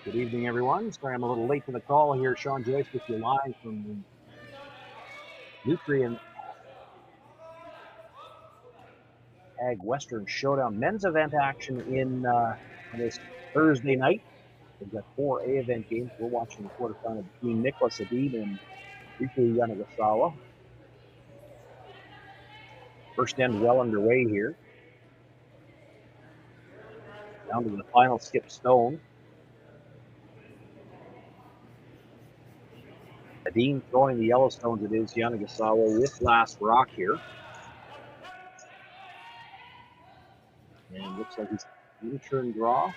Good evening, everyone. Sorry I'm a little late to the call here. Sean Joyce with you live from the Nutrien Ag Western Showdown men's event action in this Thursday night. We've got 4 A event games. We're watching the quarterfinal between Niklas Edin and Riku Yanagisawa. First end well underway here. Down to the final skip stone. Edin throwing the Yellowstones. It is Yanagisawa with last rock here. And looks like he's in turn draw.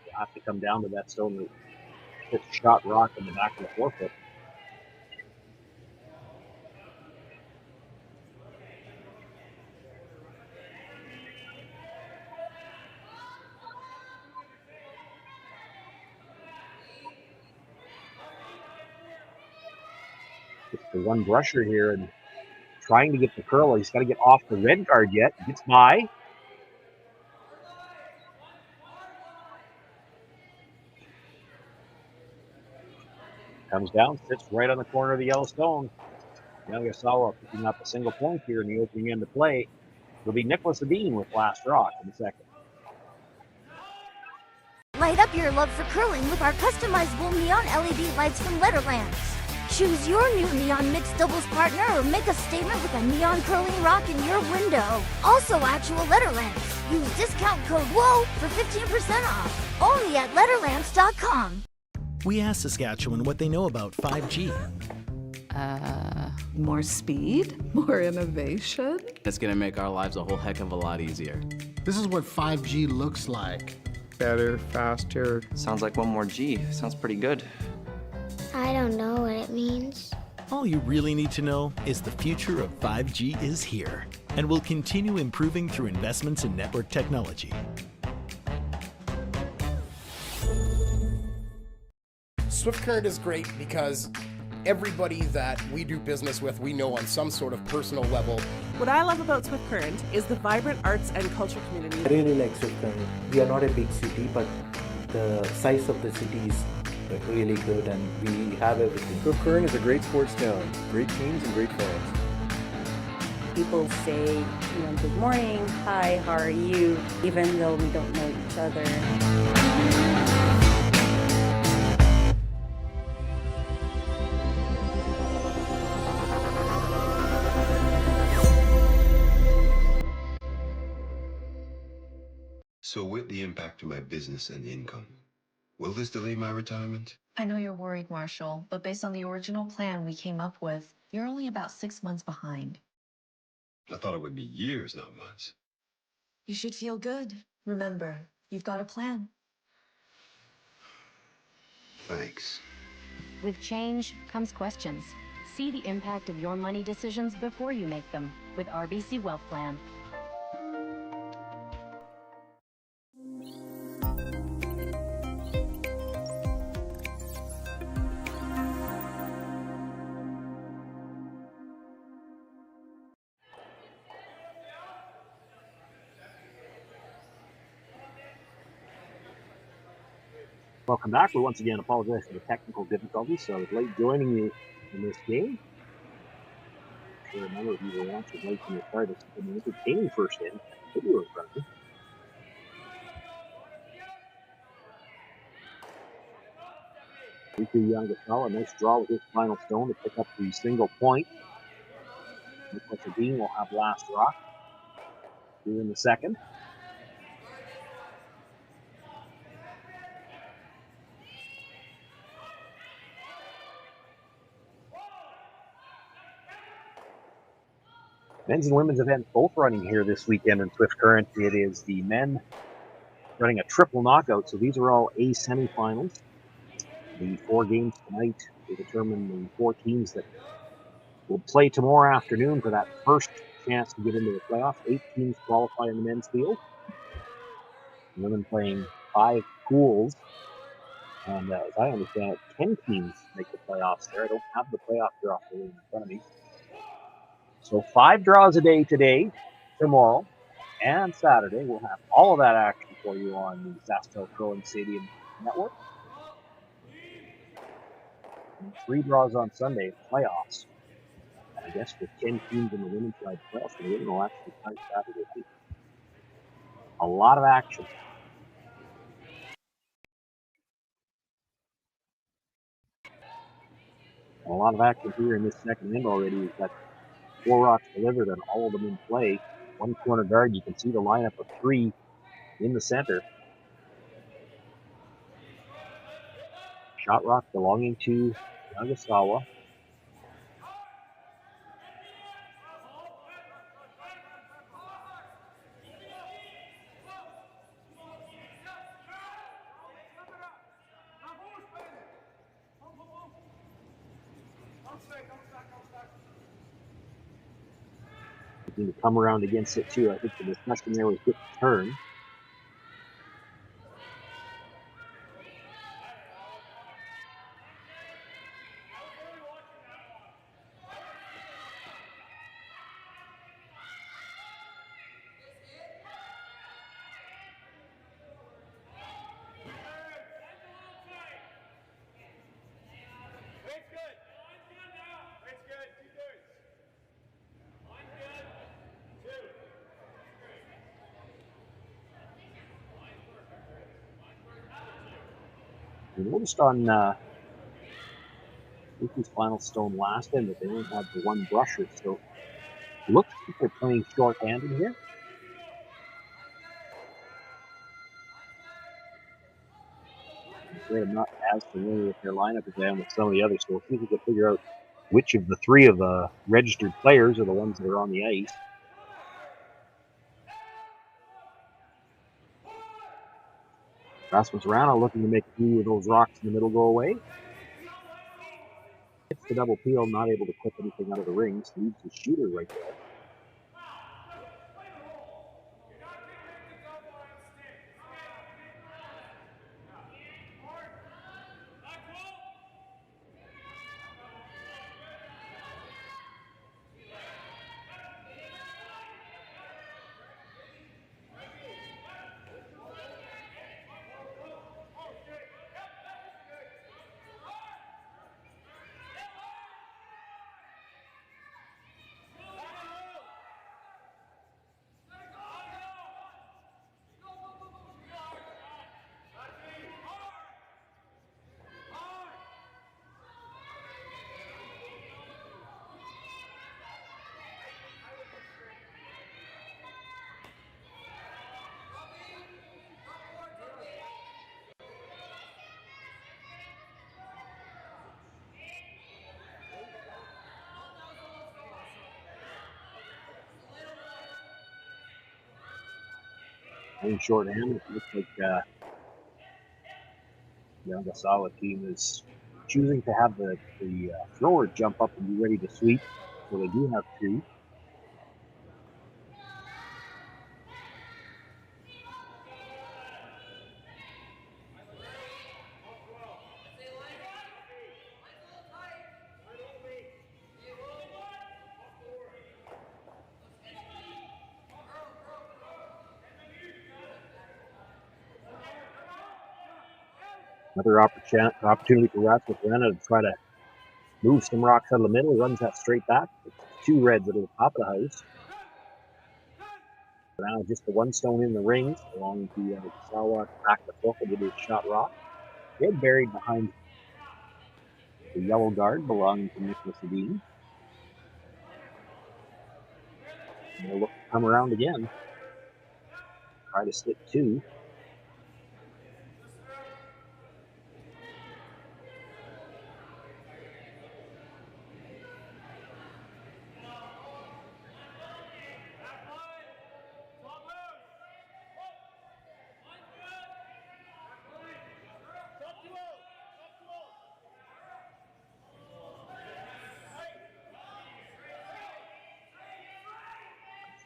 You'll have to come down to that stone that hits a shot rock in the back of the forefoot. Just the one brusher here and trying to get the curl. He's got to get off the red guard yet. Gets by. Comes down, sits right on the corner of the Yellowstone. Yanagisawa picking up a single point here in the opening end of play. It'll be Niklas Edin with last rock in the second. Light up your love for curling with our customizable neon LED lights from Letterlands. Choose your new neon mixed doubles partner or make a statement with a neon curling rock in your window. Also actual Letterlands. Use discount code WHOA for 15% off. Only at Letterlands.com. We asked Saskatchewan what they know about 5G. More speed, more innovation. It's gonna make our lives a whole heck of a lot easier. This is what 5G looks like. Better, faster. Sounds like one more G. Sounds pretty good. I don't know what it means. All you really need to know is the future of 5G is here and will continue improving through investments in network technology. Swift Current is great because everybody that we do business with, we know on some sort of personal level. What I love about Swift Current is the vibrant arts and culture community. I really like Swift Current. We are not a big city, but the size of the city is really good and we have everything. Swift Current is a great sports town, great teams and great fans. People say, good morning, hi, how are you, even though we don't know each other. So with the impact to my business and income, will this delay my retirement? I know you're worried, Marshall, but based on the original plan we came up with, you're only about 6 months behind. I thought it would be years, not months. You should feel good. Remember, you've got a plan. Thanks. With change comes questions. See the impact of your money decisions before you make them with RBC Wealth Plan. Welcome back. We once again apologize for the technical difficulties, so I was late joining you in this game. I'm sure a number of you were watching late from the start. It's an entertaining first inning. Video in front of me. Riku Yanagisawa, nice draw with his final stone to pick up the single point. Niklas Edin will have last rock here in the second. Men's and women's events both running here this weekend in Swift Current. It is the men running a triple knockout, so these are all A semifinals. The 4 games tonight will determine the 4 teams that will play tomorrow afternoon for that first chance to get into the playoffs. 8 teams qualify in the men's field. The women playing 5 pools. And as I understand it, 10 teams make the playoffs there. I don't have the playoff draw in front of me. So 5 draws a day today. tomorrow and Saturday. We'll have all of that action for you on the Saskatchewan Curling Stadium Network. And 3 draws on Sunday, playoffs. I guess with 10 teams in the women's side playoffs, the women will actually start Saturday night. A lot of action. A lot of action here in this second end already. We've got 4 rocks delivered and all of them in play. One corner guard, you can see the lineup of 3 in the center. Shot rock belonging to Yanagisawa. Need to come around against it too. I think the discussion there was get the turn. We noticed on Riku's final stone last end that they only had the 1 brusher, so it looks like they're playing short-handed here. I'm not as familiar with their lineup as I am with some of the others, so we'll see if we can figure out which of the 3 of the registered players are the ones that are on the ice. Rasmus Rana looking to make a few of those rocks in the middle go away. Hits the double peel, not able to clip anything out of the rings. Leaves the shooter right there. Playing short-handed, it looks like the Yanagisawa team is choosing to have the thrower jump up and be ready to sweep, so they do have 2. Another opportunity for Rasmus Rana to try to move some rocks out of the middle. Runs that straight back. 2 reds at the top of the house. Now just the 1 stone in the rings, along to Yanagisawa back the hook into his shot rock. Head buried behind the yellow guard belonging to Niklas Edin. And they'll look to come around again. Try to stick 2.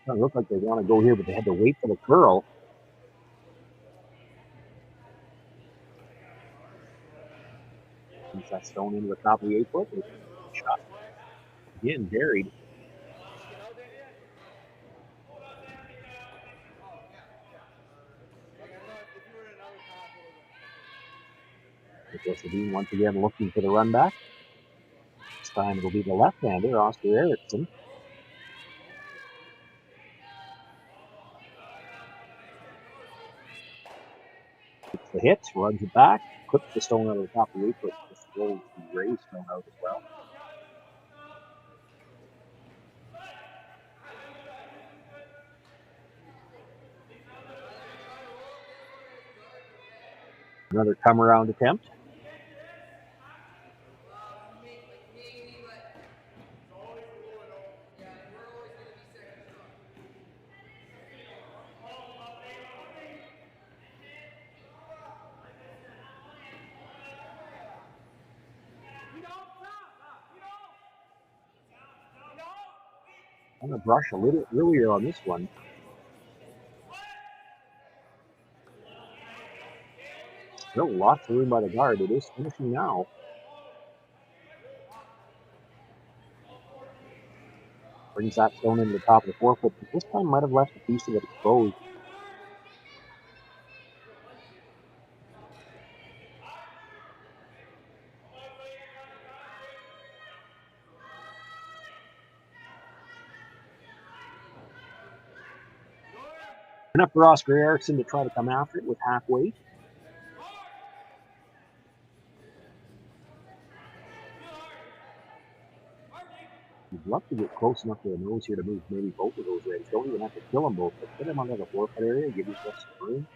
Doesn't look like they want to go here, but they had to wait for the curl. Puts that stone into the top of the 8-foot. Shot again buried. Niklas Edin once again looking for the run back. This time it'll be the left-hander, Oscar Eriksson. Gets the hit, runs it back, clips the stone out of the top of the apron. This rolls the raised stone out as well. Another come-around attempt. I'm going to brush a little earlier on this one. Still lots of room by the guard. It is finishing now. Brings that stone into the top of the forefoot, but this time might have left a piece of it exposed. Enough for Oscar Eriksson to try to come after it with half weight. You'd love to get close enough to the nose here to move maybe both of those legs. Don't even have to kill them both, but put them under the forefoot area, give yourself some room.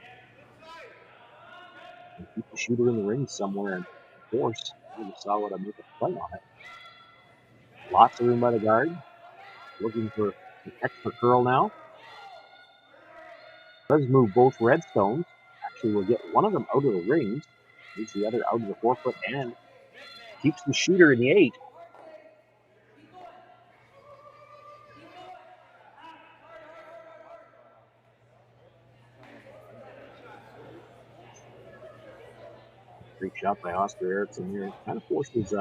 And keep the shooter in the ring somewhere and force Yanagisawa to make a play on it. Lots of room by the guard. Looking for an extra curl now. Does move both red stones. Actually, will get one of them out of the rings. Moves the other out of the forefoot and keeps the shooter in the 8. Great shot by Oscar Eriksson here. Kind of forces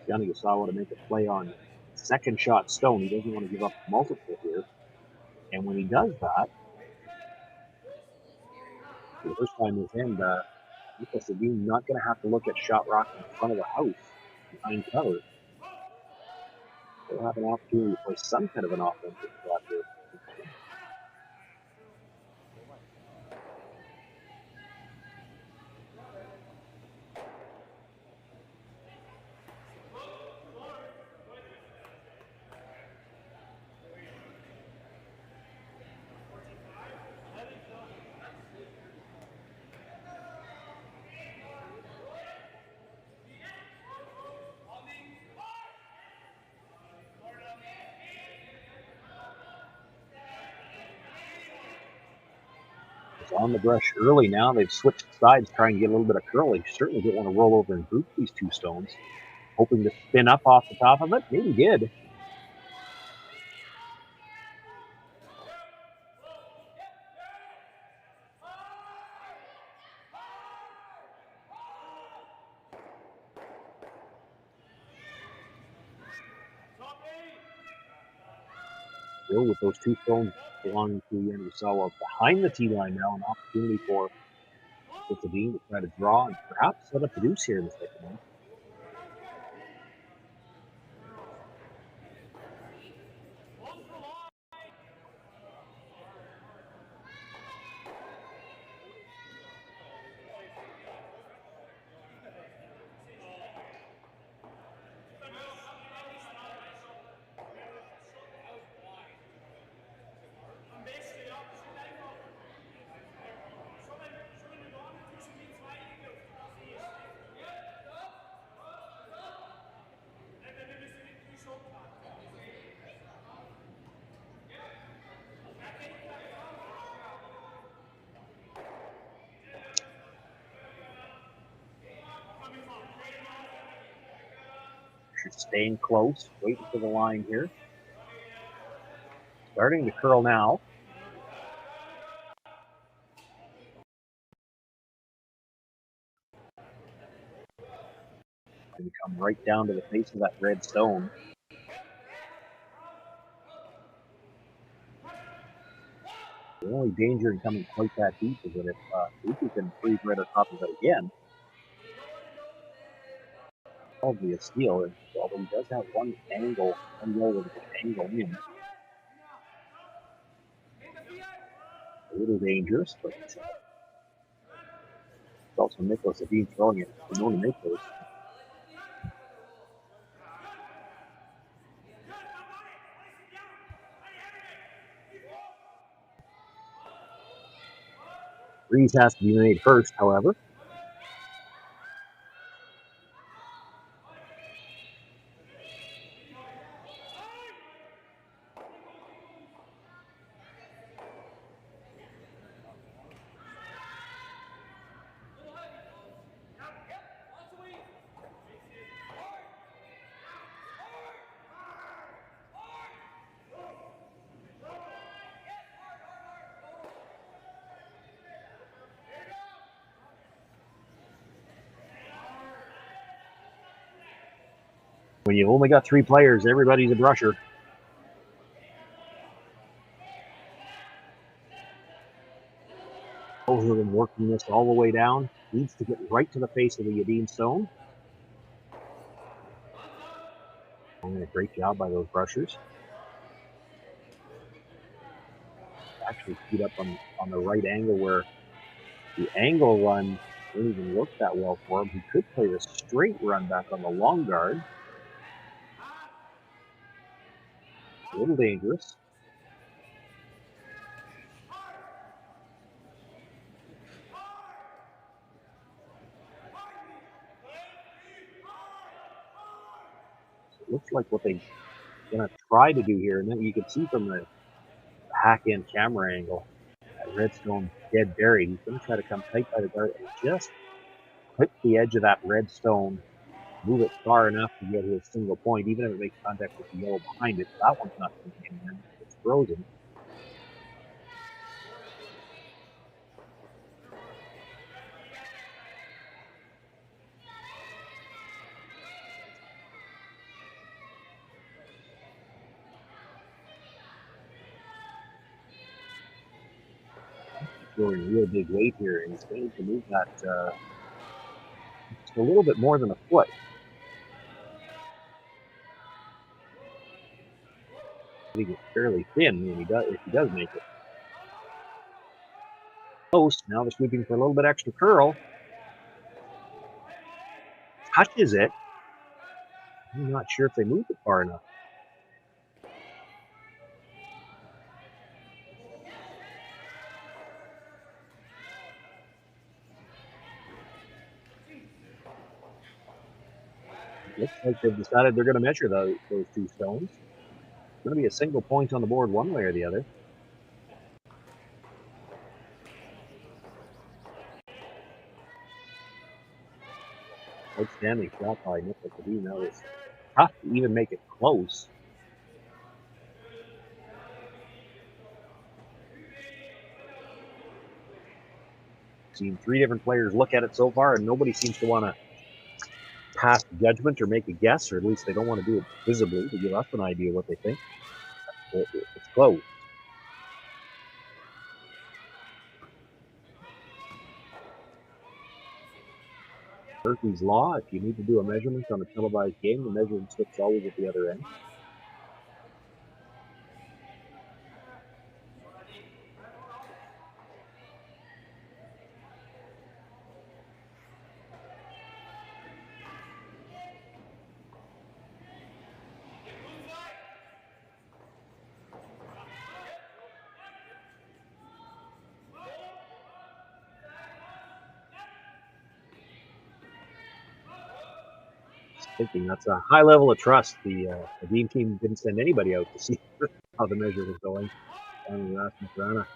Yanagisawa to make a play on second shot stone. He doesn't want to give up multiple here. And when he does that, for the first time this end, Niklas Edin not going to have to look at shot rock in front of the house behind cover. They'll have an opportunity to play some kind of an offensive shot here. On the brush early now. They've switched sides, trying to get a little bit of curl. They certainly don't want to roll over and group these two stones. Hoping to spin up off the top of it. Maybe did. Still with those two stones belonging to Yanagisawa behind the tee line now, an opportunity for Edin to try to draw and perhaps set up the deuce here in the second one. Staying close, waiting for the line here. Starting to curl now. And come right down to the face of that red stone. The only danger in coming quite that deep is that if Riku can freeze right on top of it again, probably a steal, and although he does have one yell with an angle in. A little dangerous, but it's also Niklas Edin throwing it. We know to make those. Freeze has to be made first, however. When you've only got 3 players, everybody's a brusher. Both of them working this all the way down. Needs to get right to the face of the Edin stone. And a great job by those brushers. Actually teed up on the right angle where the angle run didn't even work that well for him. He could play the straight run back on the long guard. A little dangerous. So it looks like what they're going to try to do here, and then you can see from the hack-in camera angle, that redstone dead buried. He's going to try to come tight by the guard and just clip the edge of that redstone, move it far enough to get his single point, even if it makes contact with the yellow behind it. That one's not going to get in. It's frozen. Throwing real big weight here, and he's going to move that just a little bit more than a foot. I think it's fairly thin when if he does make it. Close. Now they're sweeping for a little bit extra curl. Touches it. I'm not sure if they moved it far enough. Looks like they've decided they're going to measure those 2 stones. It's going to be a single point on the board one way or the other. Outstanding shot by Niklas Edin. Now it's tough to even make it close. Seen 3 different players look at it so far, and nobody seems to want to pass judgment or make a guess, or at least they don't want to do it visibly to give us an idea what they think. It's close. Murphy's Law, if you need to do a measurement on a televised game, the measuring stick's always at the other end. Thinking that's a high level of trust. The Edin team didn't send anybody out to see how the measure was going. Finally, Rasmus Rana,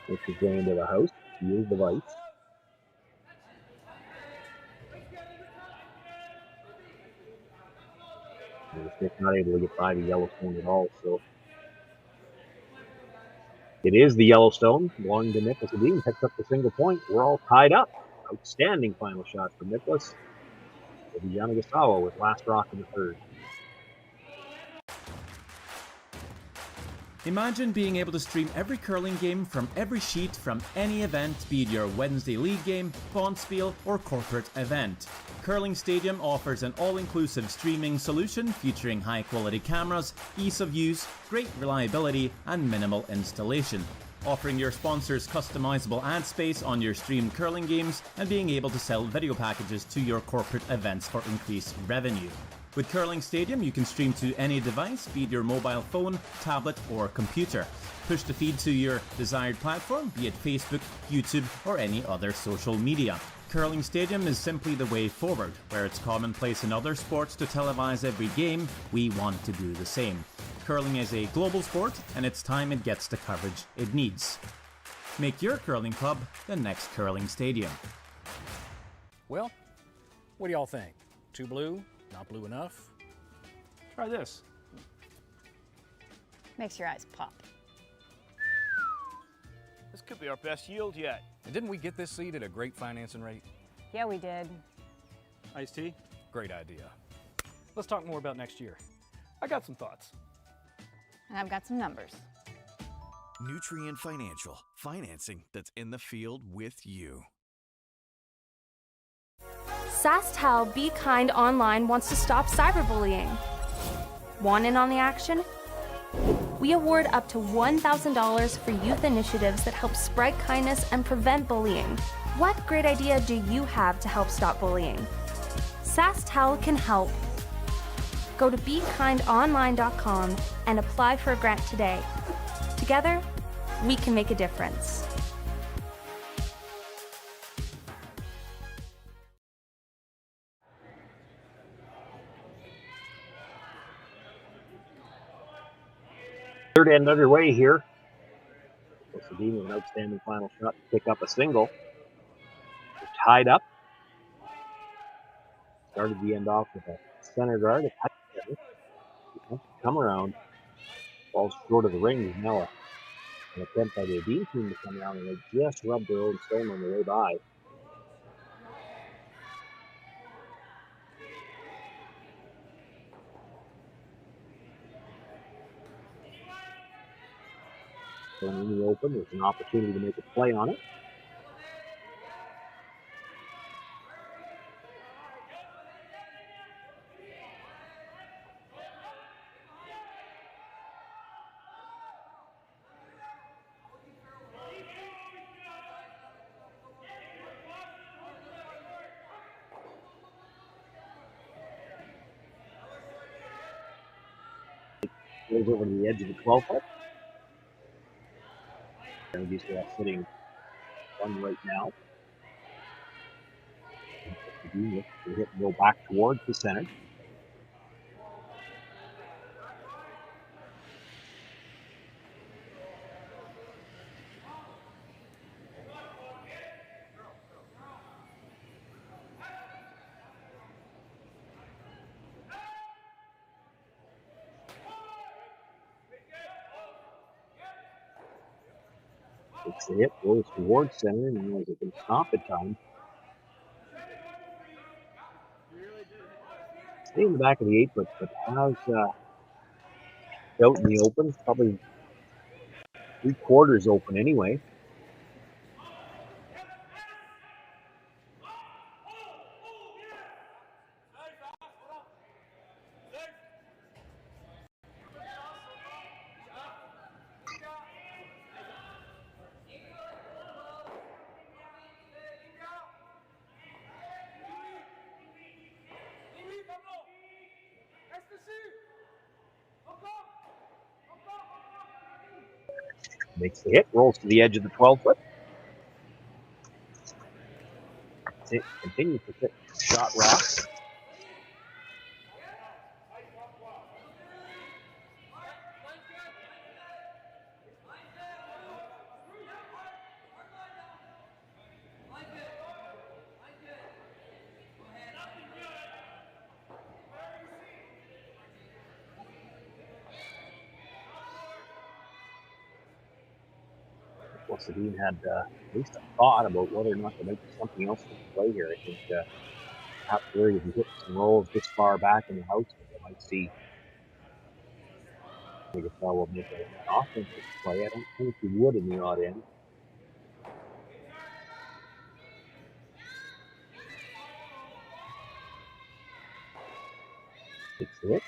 which is going into the house, to use the device. They're not able to get by the Yellowstone at all, so it is the Yellowstone belonging to Niklas Edin. Picks up the single point. We're all tied up. Outstanding final shot from Niklas. Riku Yanagisawa with last rock in the third. Imagine being able to stream every curling game from every sheet from any event, be it your Wednesday league game, bonspiel, or corporate event. Curling Stadium offers an all-inclusive streaming solution featuring high-quality cameras, ease of use, great reliability, and minimal installation. Offering your sponsors customizable ad space on your streamed curling games and being able to sell video packages to your corporate events for increased revenue. With Curling Stadium, you can stream to any device, be it your mobile phone, tablet, or computer. Push the feed to your desired platform, be it Facebook, YouTube, or any other social media. Curling Stadium is simply the way forward. Where it's commonplace in other sports to televise every game, we want to do the same. Curling is a global sport, and it's time it gets the coverage it needs. Make your curling club the next Curling Stadium. Well, what do y'all think? Too blue? Not blue enough? Try this. Makes your eyes pop. This could be our best yield yet. And didn't we get this seed at a great financing rate? Yeah, we did. Iced tea? Great idea. Let's talk more about next year. I got some thoughts. And I've got some numbers. Nutrien Financial, financing that's in the field with you. SaskTel Be Kind Online wants to stop cyberbullying. Want in on the action? We award up to $1,000 for youth initiatives that help spread kindness and prevent bullying. What great idea do you have to help stop bullying? SaskTel can help. Go to BeKindOnline.com and apply for a grant today. Together, we can make a difference. Third end underway here. Edin with an outstanding final shot to pick up a single. They're tied up. Started the end off with a center guard, a tight center. Come around. Ball's short of the ring. Is now an attempt by the Edin team to come around, and they just rubbed their own stone on the way by. So in the open, there's an opportunity to make a play on it. Goes over to the edge of the 12-foot. Yanagisawa sitting one right now. Edin looks to hit and go back towards the center. Takes the hit, goes towards center, and knows it can stop at time. Stay in the back of the 8-foot, but has out in the open, probably 3/4 open anyway. Makes the hit, rolls to the edge of the 12-foot. Continues to hit shot rock. Edin had at least a thought about whether or not there might be something else to play here. I think perhaps where you can hit some rolls this far back in the house, but they might see Yanagisawa will make an offensive play. I don't think he would in the odd end. Takes the hit.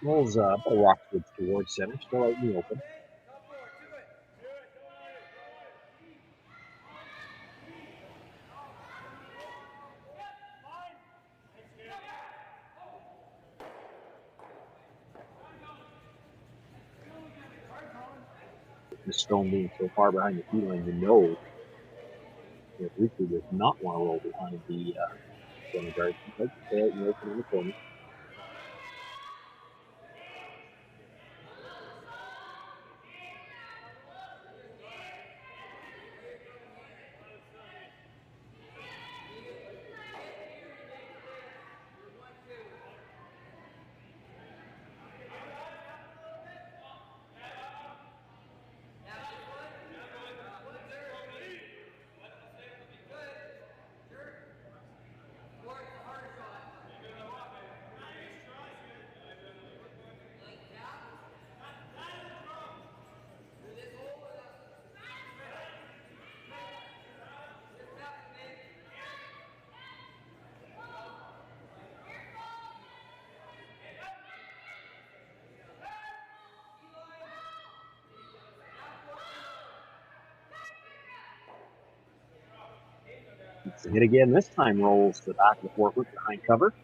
Rolls Rockwood towards center, still out in the open. The stone being so far behind the key line, you know that Riku does not want to roll behind the center guard. He'd like to stay out in the open in the corner. It's a hit again. This time rolls to the back of the forefoot behind cover.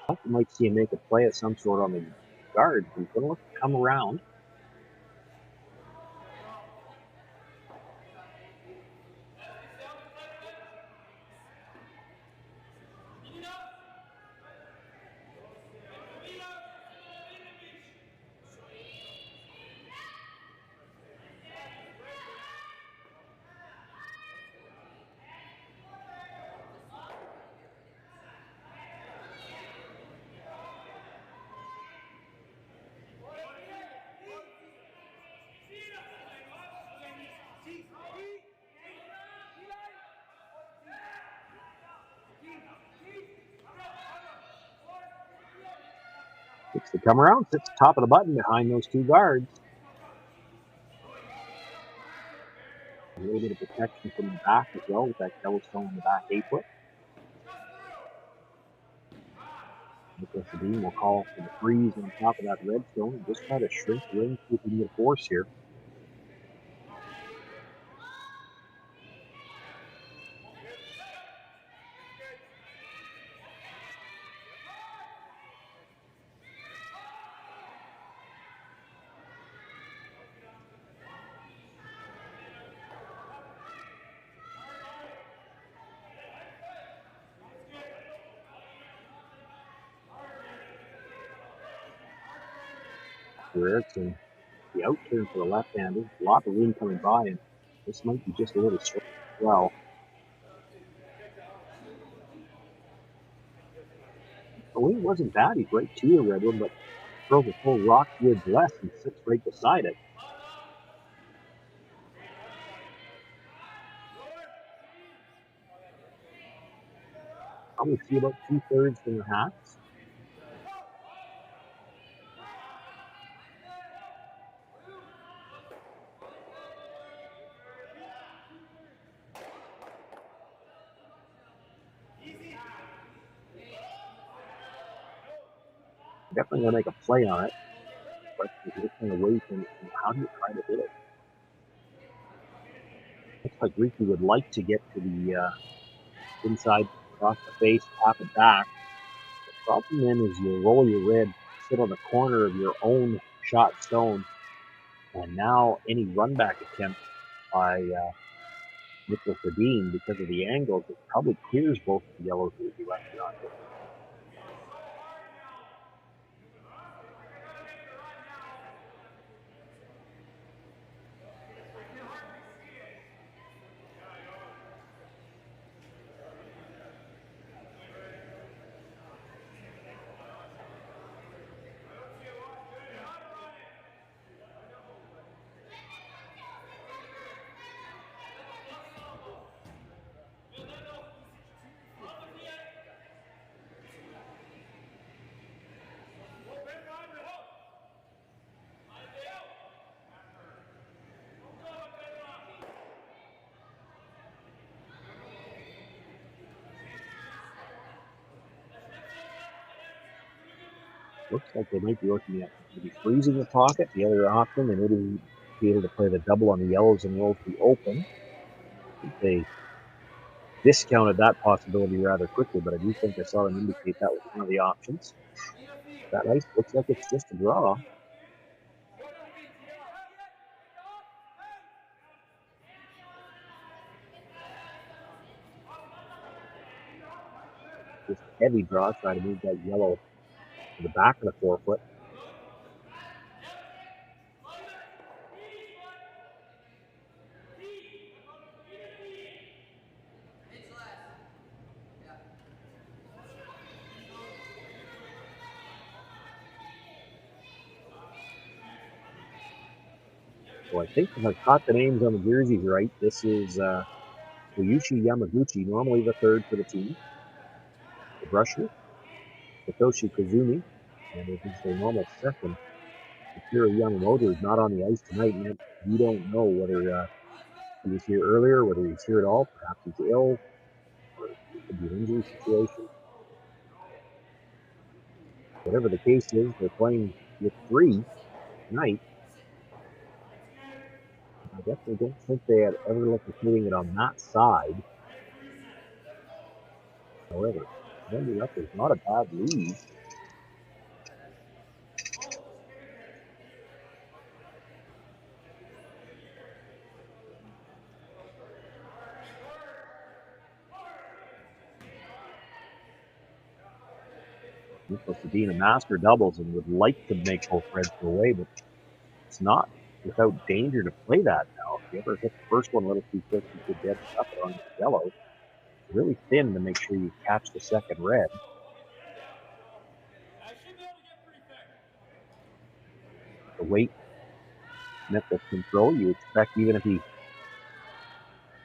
You might see him make a play of some sort on the guard. He's going to look to come around. Looks to come around, sits top of the button behind those two guards. A little bit of protection from the back as well with that Yellowstone in the back 8-foot. Niklas Edin will call for the freeze on top of that redstone and just try to shrink the ring so we can get a force here. Erickson, the out turn for the left-hander, a lot of room coming by, and this might be just a little straight as well. The wing wasn't bad, he's right to the red one, but throws a full Rockwood left and sits right beside it. Probably see about 2/3 from the hats. Definitely going to make a play on it, but you're looking away from how do you try to hit it? Looks like Riku would like to get to the inside, across the face, tap it back. The problem then is you roll your red, sit on the corner of your own shot stone, and now any run back attempt by Niklas Edin, because of the angles, it probably clears both the yellows that would be left behind it. Looks like they might be looking at maybe freezing the pocket. The other option, they may be able to play the double on the yellows and roll to the open. I think they discounted that possibility rather quickly, but I do think I saw them indicate that was one of the options. That ice looks like it's just a draw. Just a heavy draw, trying to move that yellow to the back of the forefoot. So I think if I've caught the names on the jerseys right, this is Ryuichi Yamaguchi, normally the third for the team. The brusher, Satoshi Kazumi, and this is their normal second. Akira Yamamoto is not on the ice tonight, and we don't know whether he was here earlier, whether he's here at all. Perhaps he's ill, or it could be an injury situation. Whatever the case is, they're playing with 3 tonight. I definitely don't think they had ever looked at doing it on that side. However, ending up is not a bad lead. Niklas Edin, a master doubles, and would like to make both reds go away, but it's not without danger to play that now. If you ever hit the first one a little too quick, you could get up on the yellow. It's really thin to make sure you catch the second red. The weight Niklas can throw, you expect even if he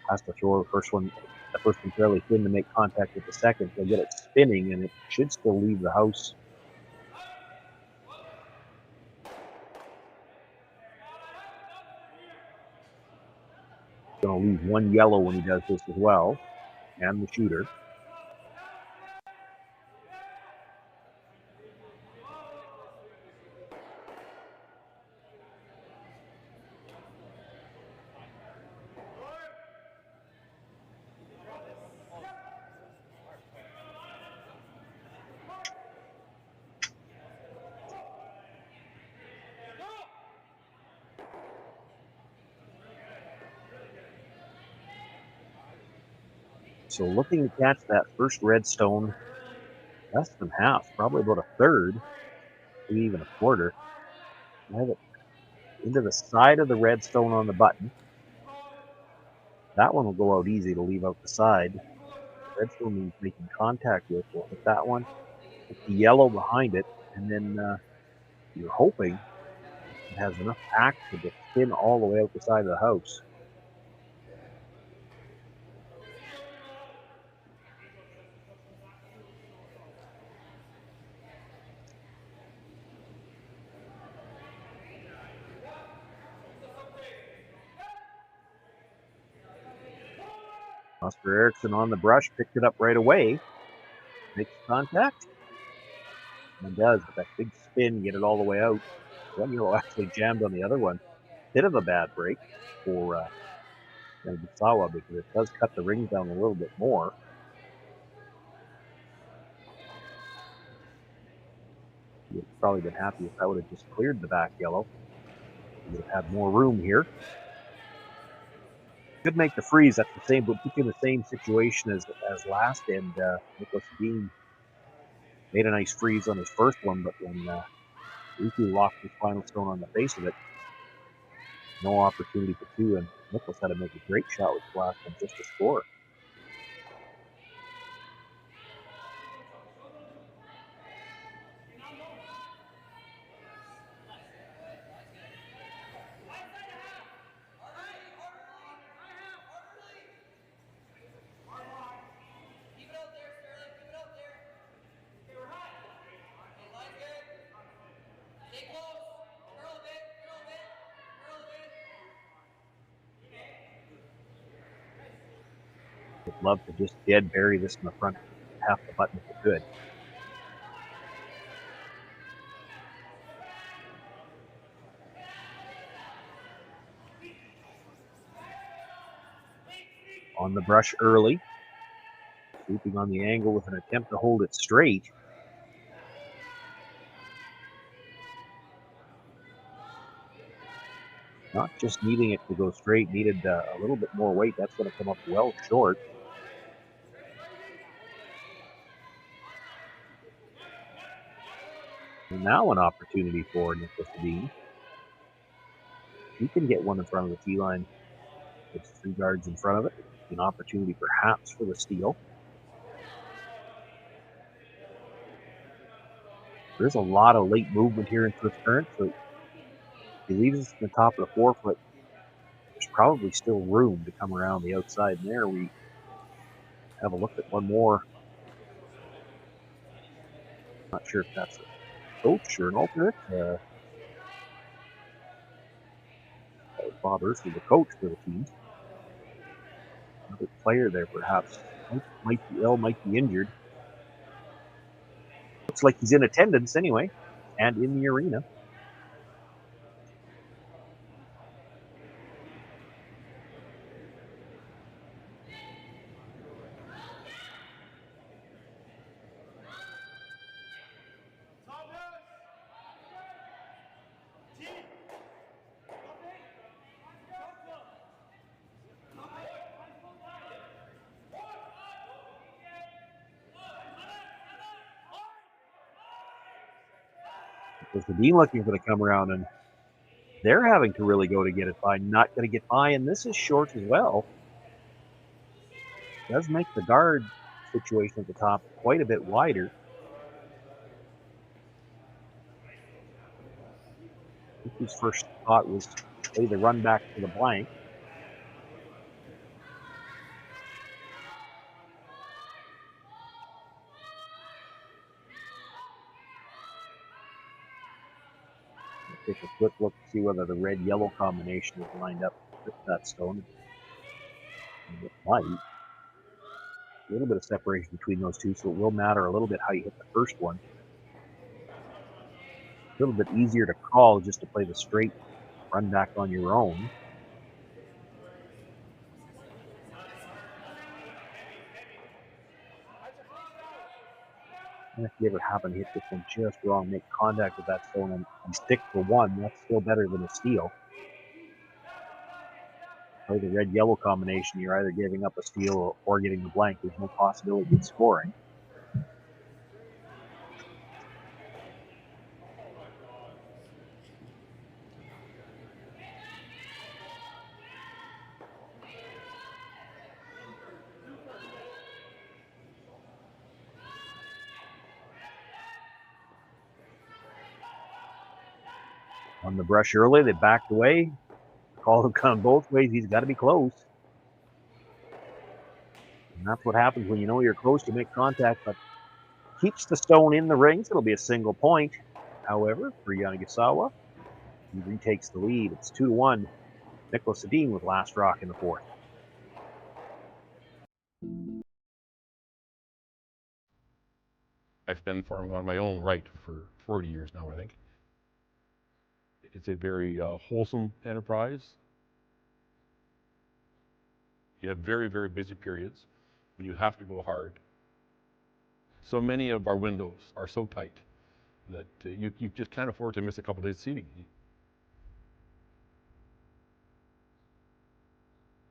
has to throw the first one fairly thin to make contact with the second, he'll get it spinning, and it should still leave the house. Going to leave one yellow when he does this as well, and the shooter. So looking to catch that first redstone, less than half, probably about a third, maybe even a quarter. Have it into the side of the redstone on the button. That one will go out easy to leave out the side. Redstone means making contact with. We'll hit that one. Hit the yellow behind it, and then you're hoping it has enough action to spin all the way out the side of the house. Oscar Eriksson on the brush, picked it up right away, makes contact, and does with that big spin, get it all the way out. One yellow actually jammed on the other one. Bit of a bad break for Yanagisawa because it does cut the rings down a little bit more. He would have probably been happy if that would have just cleared the back yellow. He would have had more room here. Could make the freeze. That's the same, but put you in the same situation as last. And Niklas Edin made a nice freeze on his first one, but when Riku locked his final stone on the face of it, no opportunity for two, and Niklas had to make a great shot with the last one just to score. Would love to just dead bury this in the front half the button if it could. On the brush early. Swooping on the angle with an attempt to hold it straight. Not just needing it to go straight, needed a little bit more weight. That's going to come up well short. And now an opportunity for Niklas Edin. He can get one in front of the tee line. It's 3 yards in front of it. An opportunity perhaps for the steal. There's a lot of late movement here in Swift Current, so he leaves us in the top of the 4-foot. There's probably still room to come around the outside. And there we have a look at one more. Not sure if that's a coach or an alternate. Bob Ursula, the coach for the team. Another player there, perhaps. Might be ill, might be injured. Looks like he's in attendance anyway, and in the arena. Because the Dean looking for the come around, and they're having to really go to get it by. Not going to get by, and this is short as well. Does make the guard situation at the top quite a bit wider. I think his first thought was play the run back to the blank. Take a quick look to see whether the red-yellow combination is lined up with that stone. And it might. A little bit of separation between those two, so it will matter a little bit how you hit the first one. A little bit easier to call just to play the straight run back on your own. And if you ever happen to hit this one just wrong, make contact with that stone and stick for one, that's still better than a steal. Play the red-yellow combination, you're either giving up a steal or getting the blank. There's no possibility of scoring. On the brush early, they backed away. Call have come both ways. He's got to be close. And that's what happens when you know you're close. You make contact, but keeps the stone in the rings. It'll be a single point. However, for Yanagisawa, he retakes the lead. It's 2-1. Niklas Edin with last rock in the 4th. I've been farming on my own right for 40 years now, I think. It's a very wholesome enterprise. You have very, very busy periods when you have to go hard. So many of our windows are so tight that you just can't afford to miss a couple days seeding.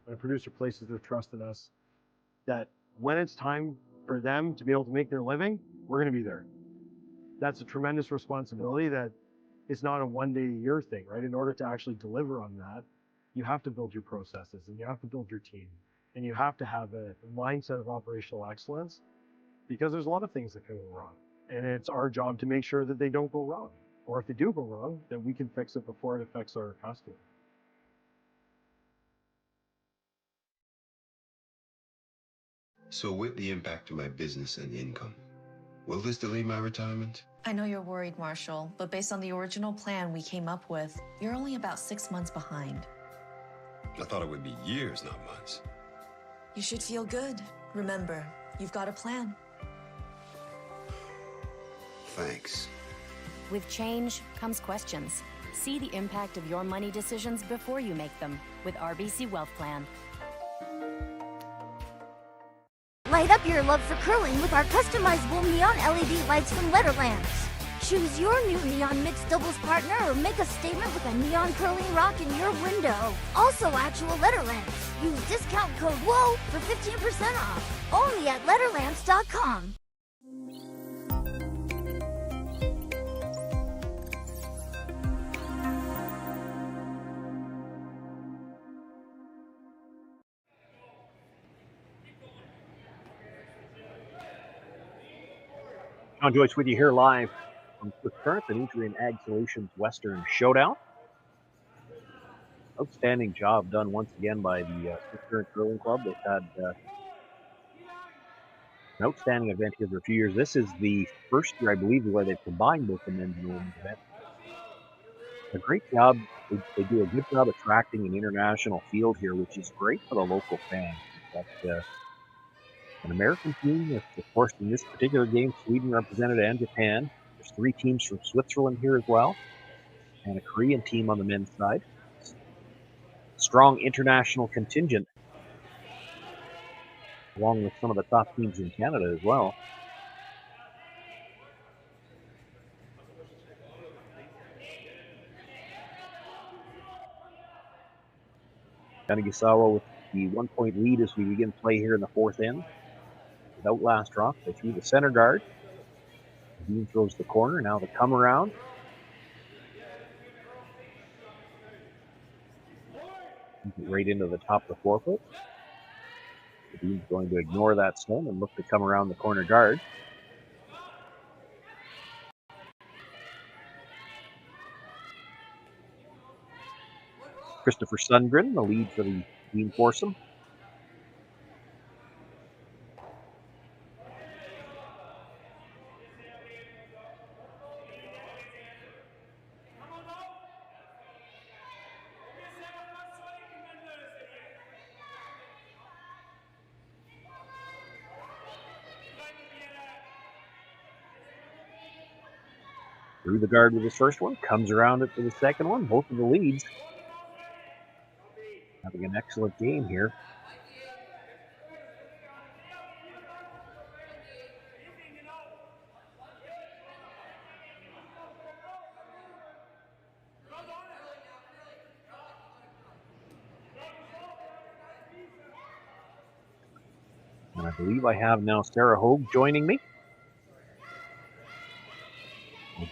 When a producer places their trust in us, that when it's time for them to be able to make their living, we're going to be there. That's a tremendous responsibility that it's not a one-day-a-year thing, right? In order to actually deliver on that, you have to build your processes and you have to build your team and you have to have a mindset of operational excellence, because there's a lot of things that can go wrong. And it's our job to make sure that they don't go wrong. Or if they do go wrong, then we can fix it before it affects our customer. So with the impact to my business and income, will this delay my retirement? I know you're worried, Marshall, but based on the original plan we came up with, you're only about 6 months behind. I thought it would be years, not months. You should feel good. Remember, you've got a plan. Thanks. With change comes questions. See the impact of your money decisions before you make them with RBC Wealth Plan. Light up your love for curling with our customizable neon LED lights from Letterlands. Choose your new neon mixed doubles partner or make a statement with a neon curling rock in your window. Also actual Letterlands. Use discount code WHOA for 15% off. Only at Letterlands.com. John Joyce with you here live from Swift Current, the Nutrien Ag Solutions Western Showdown. Outstanding job done once again by the Swift Current Curling Club. They've had an outstanding event here for a few years. This is the first year, I believe, where they've combined both the men's and women's event. A great job. They do a good job attracting an international field here, which is great for the local fans. But, an American team, of course, in this particular game, Sweden represented and Japan. There's 3 teams from Switzerland here as well, and a Korean team on the men's side. Strong international contingent, along with some of the top teams in Canada as well. Yanagisawa with the 1-point lead as we begin play here in the 4th end. Without last drop, they threw the center guard. Dean throws the corner. Now the come around. Right into the top of the forefoot. Dean's going to ignore that stone and look to come around the corner guard. Christopher Sundgren, the lead for the Dean foursome. Through the guard with his first one, comes around it for the second one. Both of the leads having an excellent game here. And I believe I have now Sarah Hogue joining me.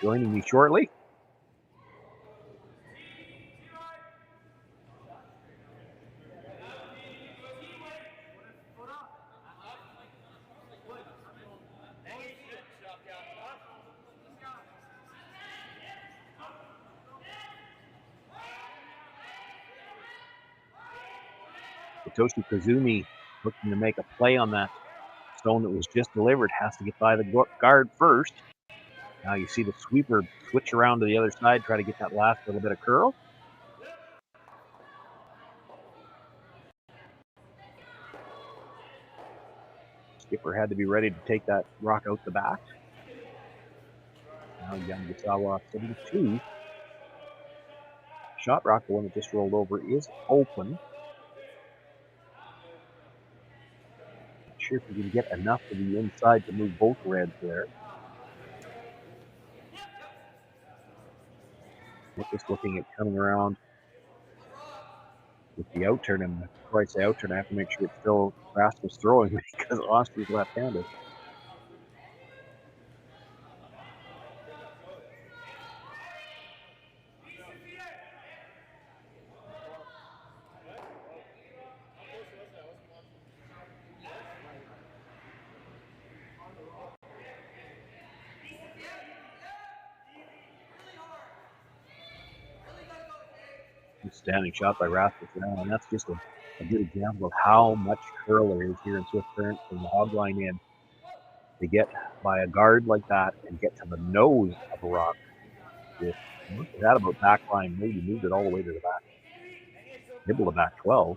Joining me shortly. Hitoshi Kazumi looking to make a play on that stone that was just delivered. Has to get by the guard first. Now you see the sweeper switch around to the other side, try to get that last little bit of curl. Skipper had to be ready to take that rock out the back. Now Yanagisawa 72. Shot rock, the one that just rolled over, is open. Not sure if we can get enough to the inside to move both reds there. Just looking at coming around with the out turn, and before I say out turn, I have to make sure it's still Rasmus throwing because Austria's left-handed. Standing shot by Rasmus now, and that's just a good example of how much curl there is here in Swift Current from the hog line in. To get by a guard like that and get to the nose of a rock with that about back line, maybe moved it all the way to the back. Nibble the back 12.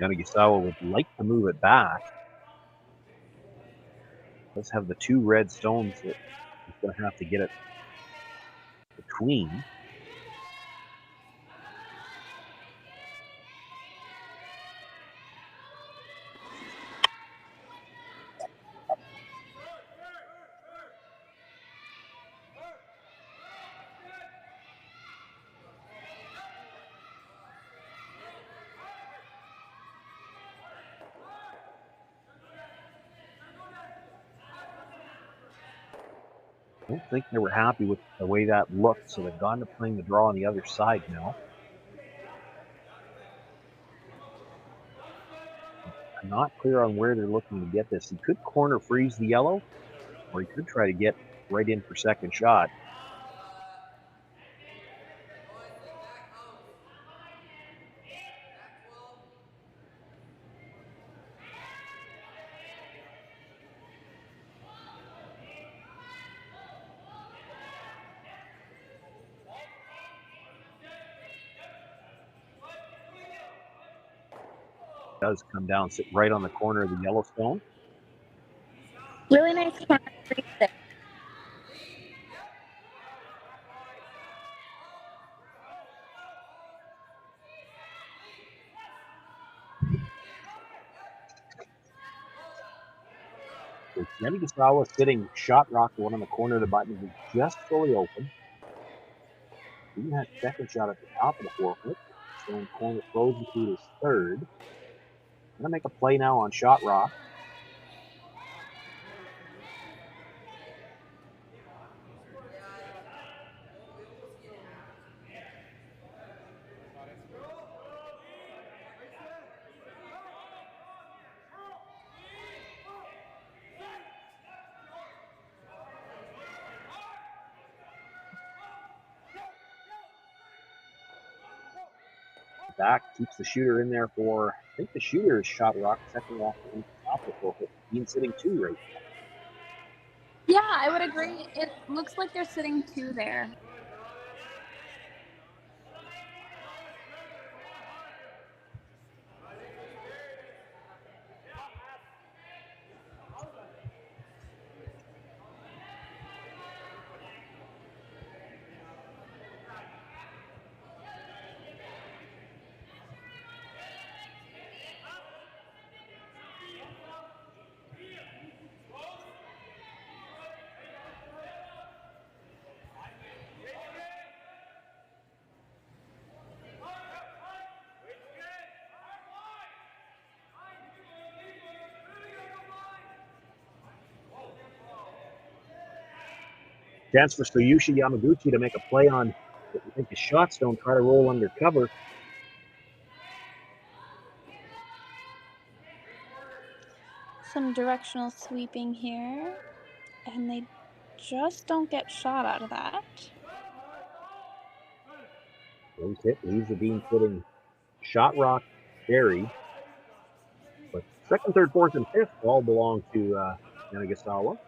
Yanagisawa would like to move it back. Let's have the two red stones that he's going to have to get it between. I don't think they were happy with the way that looked, so they've gone to playing the draw on the other side now. I'm not clear on where they're looking to get this. He could corner freeze the yellow, or he could try to get right in for second shot. Does come down, sit right on the corner of the yellow stone. Really nice corner freeze there. So Yanagisawa sitting shot rock, the one on the corner of the button is just fully open. He has second shot at the top of the forefoot. Stone corner frozen to his third. Gonna make a play now on shot rock. Back, keeps the shooter in there for, I think the shooter is shot rock, second off the top of the forefoot. Being sitting two right now. Yeah, I would agree. It looks like they're sitting two there. Chance for Soyushi Yamaguchi to make a play on what we think is shot stone, try to roll under cover. Some directional sweeping here, and they just don't get shot out of that. Those hit leaves the beam footing shot rock buried. But second, third, fourth, and fifth all belong to Yanagisawa.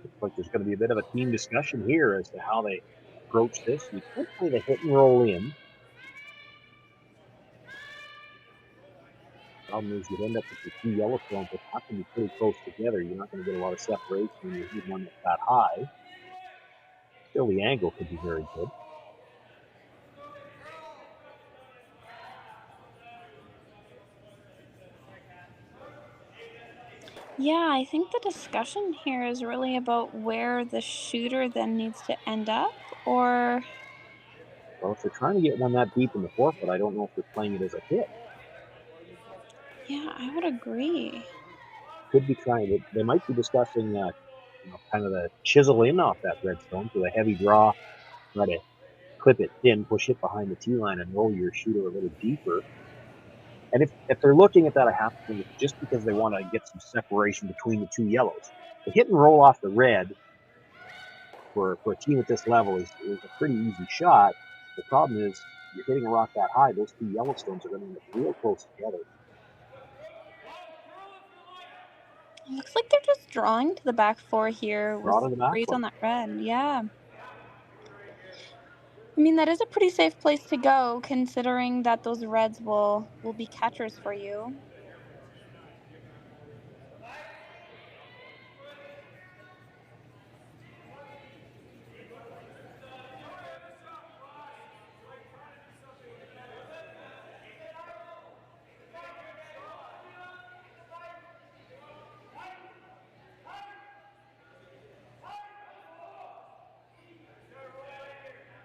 Looks like there's going to be a bit of a team discussion here as to how they approach this. You could play the hit and roll in. Problem is, you'd end up with the two yellow stones that have to be pretty close together. You're not going to get a lot of separation when you hit one that's that high. Still, the angle could be very good. Yeah, I think the discussion here is really about where the shooter then needs to end up, or... Well, if they're trying to get one that deep in the forefoot, I don't know if they're playing it as a hit. Yeah, I would agree. Could be trying to, they might be discussing, kind of the chisel in off that red stone with a heavy draw, try to clip it thin, push it behind the tee line, and roll your shooter a little deeper. And if they're looking at that, I have to think it's just because they want to get some separation between the two yellows. The hit and roll off the red for a team at this level is a pretty easy shot. The problem is you're hitting a rock that high, those two Yellowstones are going to get real close together. Looks like they're just drawing to the back four here with Draw to the back raise one. on that red. Yeah. I mean, that is a pretty safe place to go, considering that those reds will be catchers for you.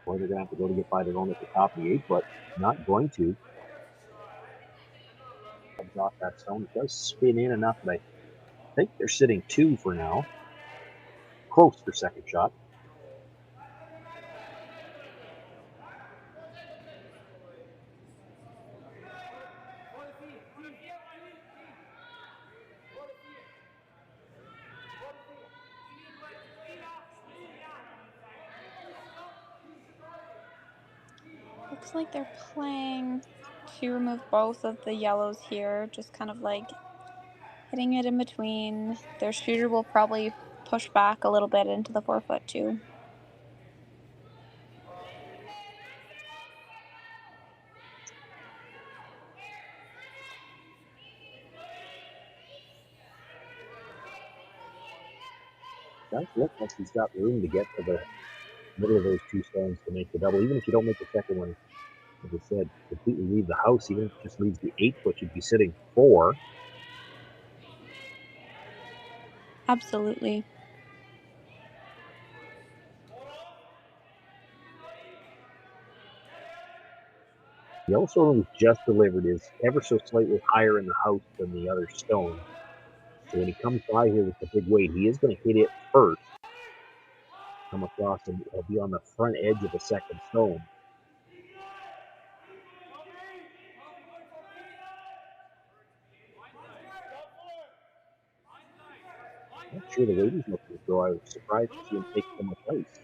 Boy, they're going to have to go to get by their own at the top of the 8, but not going to. Comes off that stone. It does spin in enough that I think they're sitting 2 for now. Close for second shot. Looks like they're playing to remove both of the yellows here, just kind of like hitting it in between. Their shooter will probably push back a little bit into the 4-foot too. Does look like he's got room to get to the middle of those two stones to make the double. Even if you don't make the second one, as I said, completely leave the house. Even if it just leaves the 8-foot, you'd be sitting 4. Absolutely. The yellow stone was just delivered is ever so slightly higher in the house than the other stone. So when he comes by here with the big weight, he is going to hit it first. Come across and he'll be on the front edge of the second stone. Not sure the weight he's looking to throw. I was surprised to see him take so much ice.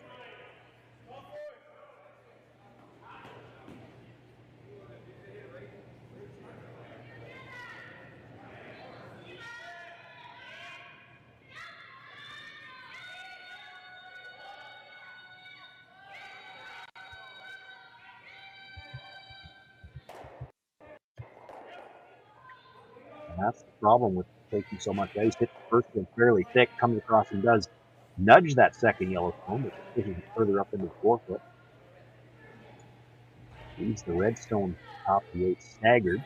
And that's the problem with taking so much ice. Hit the first one fairly thick, comes across and does nudge that second yellow stone, but pushes it further up into the 4-foot. Leaves the red stone top of the 8 staggered.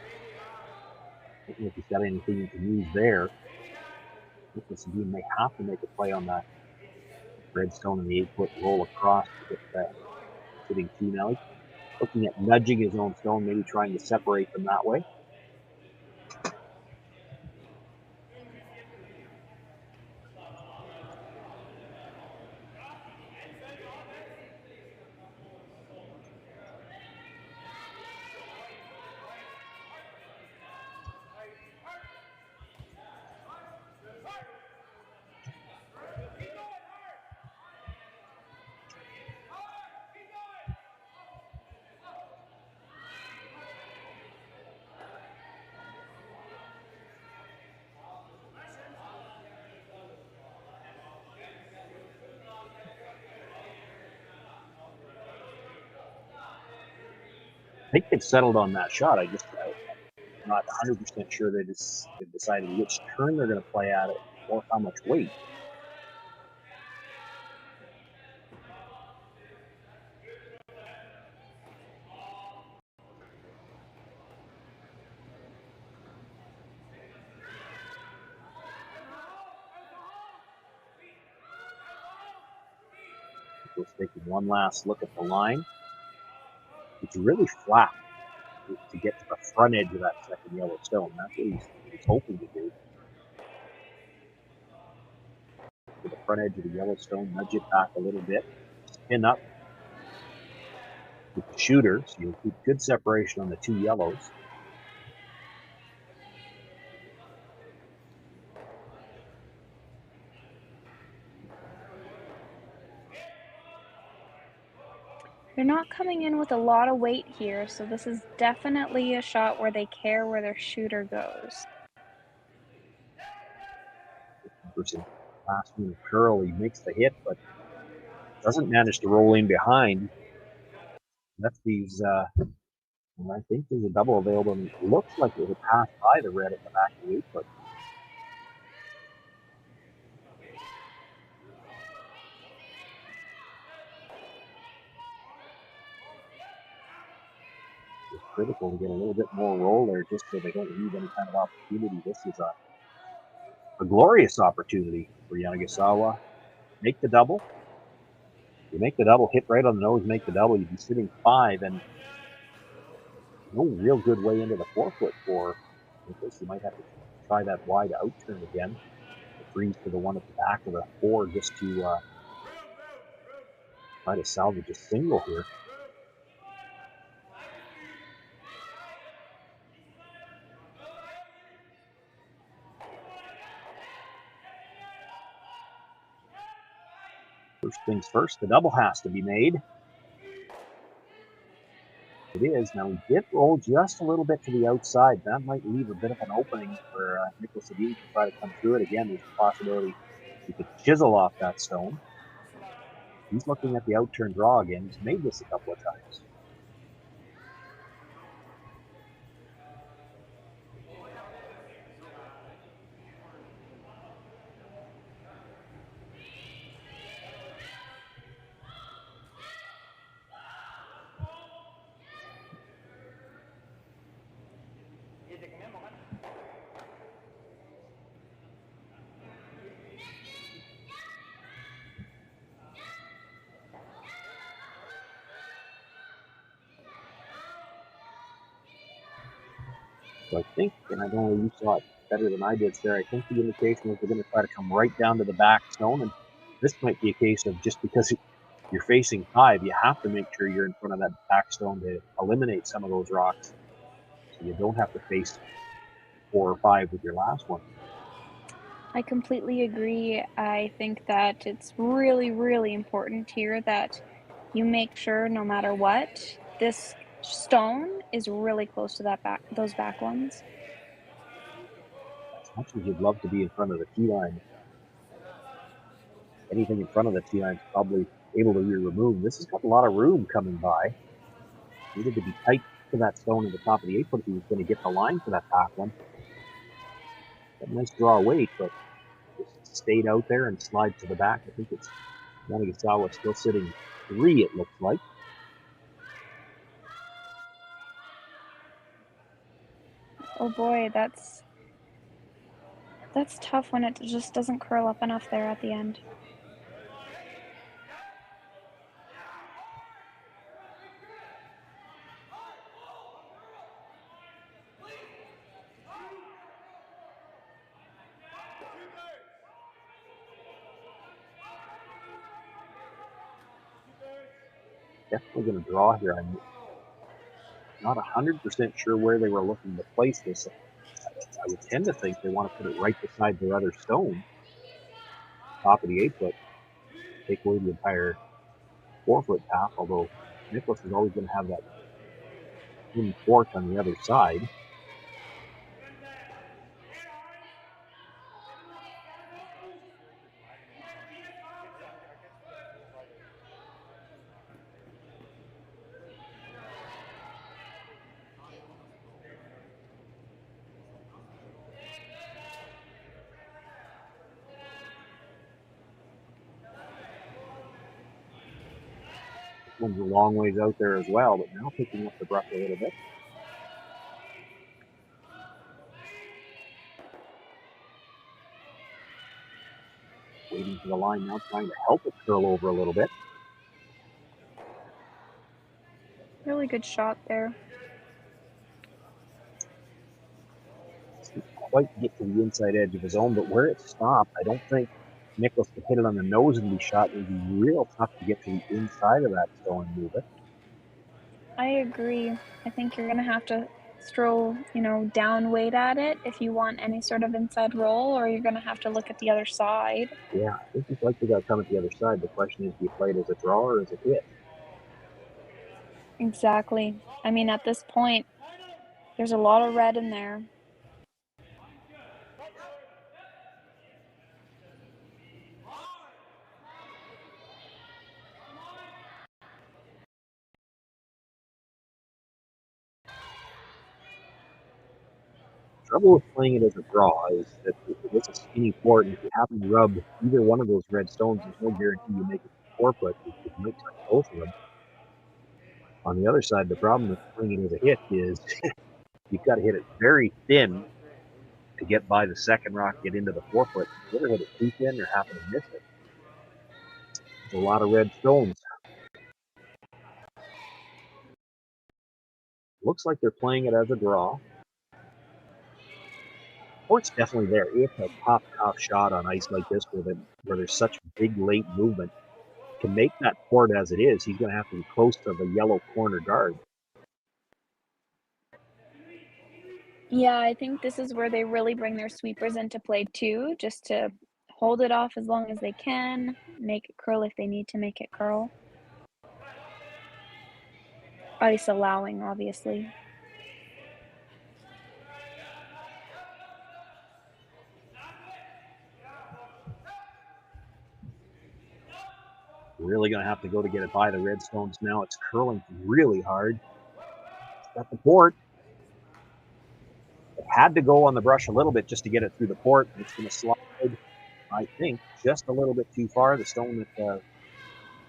Don't know if he's got anything he can use there. Niklas Edin may have to make a play on that red stone in the 8-foot roll across to get that sitting 2 now. He's looking at nudging his own stone, maybe trying to separate them that way. I think they've settled on that shot. I'm not 100% sure they've decided which turn they're going to play at it or how much weight. Just taking one last look at the line. It's really flat to get to the front edge of that second yellow stone. That's what he's hoping to do. To the front edge of the yellow stone, nudge it back a little bit, spin up with the shooter, so you'll keep good separation on the two yellows. They're not coming in with a lot of weight here, so this is definitely a shot where they care where their shooter goes. Last minute curl, he makes the hit, but doesn't manage to roll in behind. That's these, and I think there's a double available, and it looks like it would pass by the red at the back of the 8-foot. It's critical to get a little bit more roll there just so they don't leave any kind of opportunity. This is a glorious opportunity for Yanagisawa. Make the double. You make the double, hit right on the nose, make the double. You'd be sitting 5, and no real good way into the 4-foot for Niklas. You might have to try that wide out turn again. It frees to the one at the back of the 4 just to try to salvage a single here. First things first, the double has to be made. It is. Now, we did roll just a little bit to the outside. That might leave a bit of an opening for Niklas Edin to try to come through it again. There's a possibility he could chisel off that stone. He's looking at the out turn draw again. He's made this a couple of times. So I think, and I know you saw it better than I did, Sarah, I think the indication was they're going to try to come right down to the back stone, and this might be a case of just because you're facing 5, you have to make sure you're in front of that back stone to eliminate some of those rocks, so you don't have to face 4 or 5 with your last one. I completely agree. I think that it's really, really important here that you make sure, no matter what, this stone is really close to those back ones. As much as you'd love to be in front of the tee line, anything in front of the tee line is probably able to be removed. This has got a lot of room coming by. Needed to be tight to that stone at the top of the 8-foot if he was going to get the line for that back one. Got a nice draw weight, but just stayed out there and slide to the back. I think it's Yanagisawa still sitting 3, it looks like. Oh boy, that's tough when it just doesn't curl up enough there at the end. Definitely going to draw here. I'm not 100% sure where they were looking to place this. I would tend to think they want to put it right beside their other stone, top of the 8-foot, take away the entire 4-foot path, although Niklas is always going to have that in fork on the other side. One's a long ways out there as well, but now picking up the brush a little bit. Waiting for the line now, trying to help it curl over a little bit. Really good shot there. Didn't quite get to the inside edge of his own, but where it stopped, I don't think Niklas could hit it on the nose and be shot. It would be real tough to get to the inside of that stone and move it. I agree. I think you're going to have to throw, down weight at it if you want any sort of inside roll, or you're going to have to look at the other side. Yeah, I think he's likely got to come at the other side. The question is, do you play it as a draw or as a hit? Exactly. I mean, at this point, there's a lot of red in there. Trouble with playing it as a draw is that if it's a skinny port, and if you happen to rub either one of those red stones, there's no guarantee you make it to the forefoot. You might touch both of them. On the other side, the problem with playing it as a hit is you've got to hit it very thin to get by the second rock, get into the forefoot. If you ever hit it too thin or happen to miss it, there's a lot of red stones. Looks like they're playing it as a draw. Port's definitely there. It's a tough shot on ice like this where there's such big late movement. To make that port as it is, he's going to have to be close to the yellow corner guard. Yeah, I think this is where they really bring their sweepers into play too, just to hold it off as long as they can, make it curl if they need to make it curl. Ice allowing, obviously. Really going to have to go to get it by the red stones now. It's curling really hard. It's got the port. It had to go on the brush a little bit just to get it through the port. It's going to slide, I think, just a little bit too far. The stone that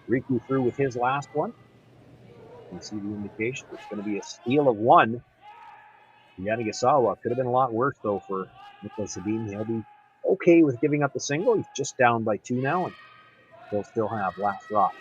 Riku threw with his last one. You can see the indication. It's going to be a steal of one. Yanagisawa could have been a lot worse, though, for Niklas Edin. He'll be okay with giving up the single. He's just down by 2 now, and he'll still have last rock.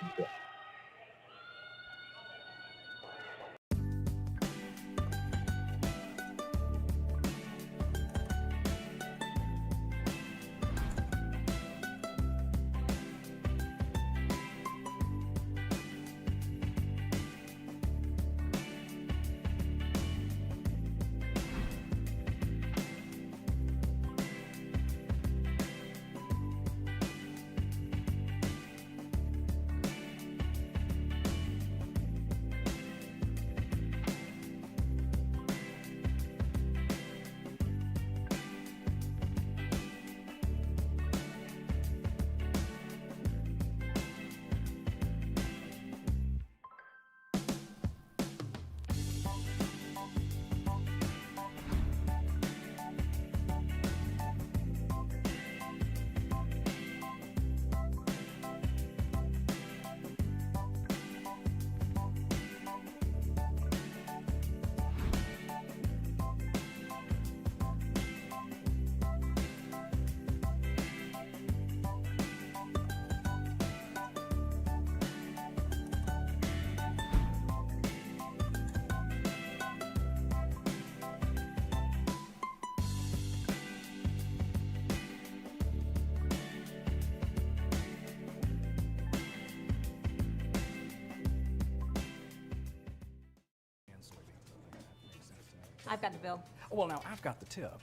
I've got the bill. Well, now I've got the tip.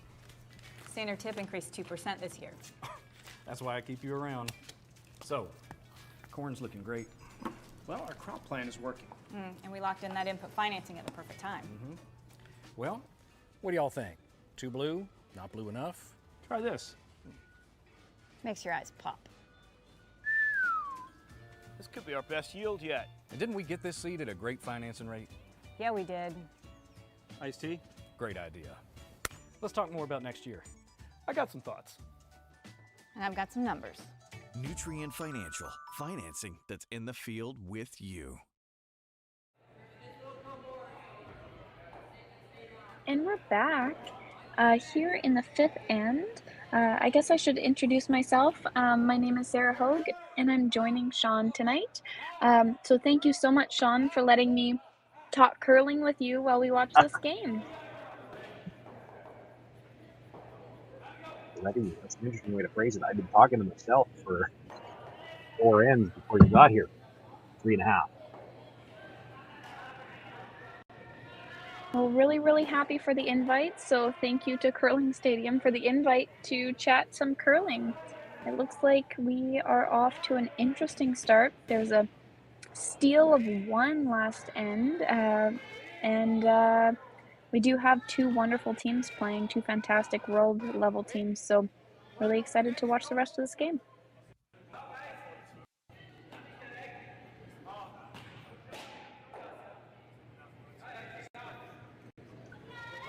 Standard tip increased 2% this year. That's why I keep you around. So, corn's looking great. Well, our crop plan is working. And we locked in that input financing at the perfect time. Well, what do y'all think? Too blue? Not blue enough? Try this. Makes your eyes pop. This could be our best yield yet. And didn't we get this seed at a great financing rate? Yeah, we did. Iced tea? Great idea. Let's talk more about next year. I got some thoughts. And I've got some numbers. Nutrien Financial, financing that's in the field with you. And we're back here in the fifth end. I guess I should introduce myself. My name is Sarah Hogue, and I'm joining Sean tonight. So thank you so much, Sean, for letting me talk curling with you while we watch this game. That's an interesting way to phrase it. I've been talking to myself for 4 ends before you got here. 3.5. Well, really, really happy for the invite. So thank you to Curling Stadium for the invite to chat some curling. It looks like we are off to an interesting start. There's a steal of 1 last end, and we do have 2 wonderful teams playing, 2 fantastic world level teams, so really excited to watch the rest of this game.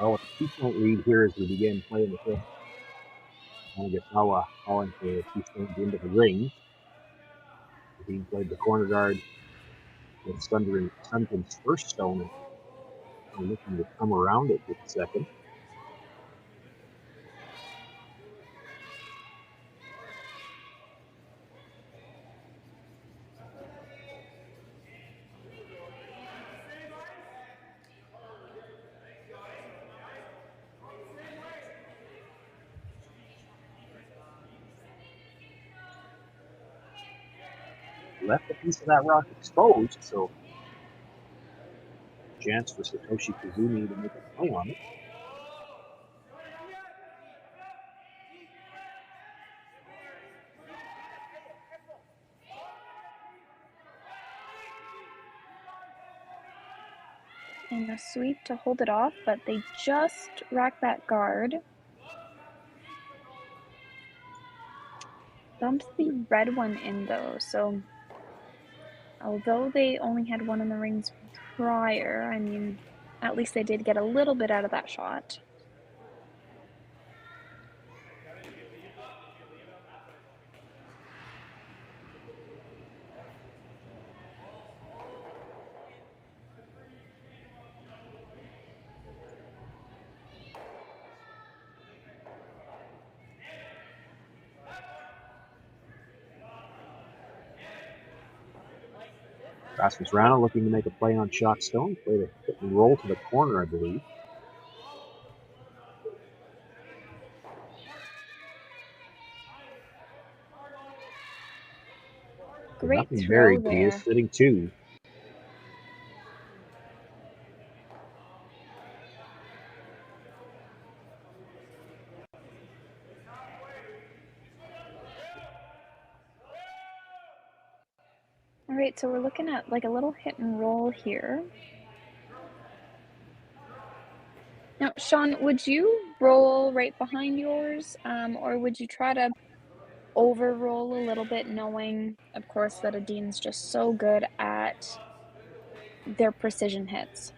Well, with a 2-point lead here as we begin playing the fifth. Yanagisawa calling for 2 stones into the ring. Edin played the corner guard with Sunken's first stone and looking to come around it with the second. Left a piece of that rock exposed, so chance for Satoshi Kazumi to make a play on it. And a sweep to hold it off, but they just rack that guard. Bumps the red one in though, so although they only had 1 in the rings prior, I mean, at least they did get a little bit out of that shot. Rasmus Rana looking to make a play on shot stone. Played a hit and roll to the corner, I believe. Great Nothing throw buried, but he is there. sitting 2. All right, so we're looking at like a little hit and roll here. Now, Sean, would you roll right behind yours, or would you try to over-roll a little bit, knowing, of course, that Edin's just so good at their precision hits?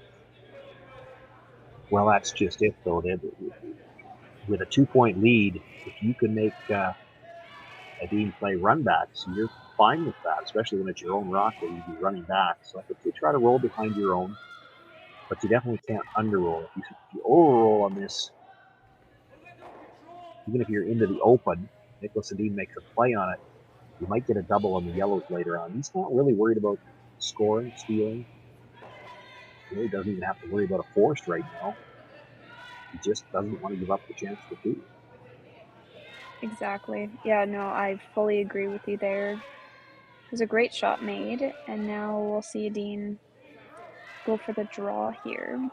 Well, that's just it, though. With a 2-point lead, if you can make Edin play run backs, you're fine with that, especially when it's your own rock that you'd be running back. So I think you try to roll behind your own, but you definitely can't underroll. If you overroll on this, even if you're into the open, Niklas Edin makes a play on it, you might get a double on the yellows later on. He's not really worried about scoring, stealing. He really doesn't even have to worry about a forced right now. He just doesn't want to give up the chance to 2. Exactly. Yeah, no, I fully agree with you there. It was a great shot made, and now we'll see Edin go for the draw here.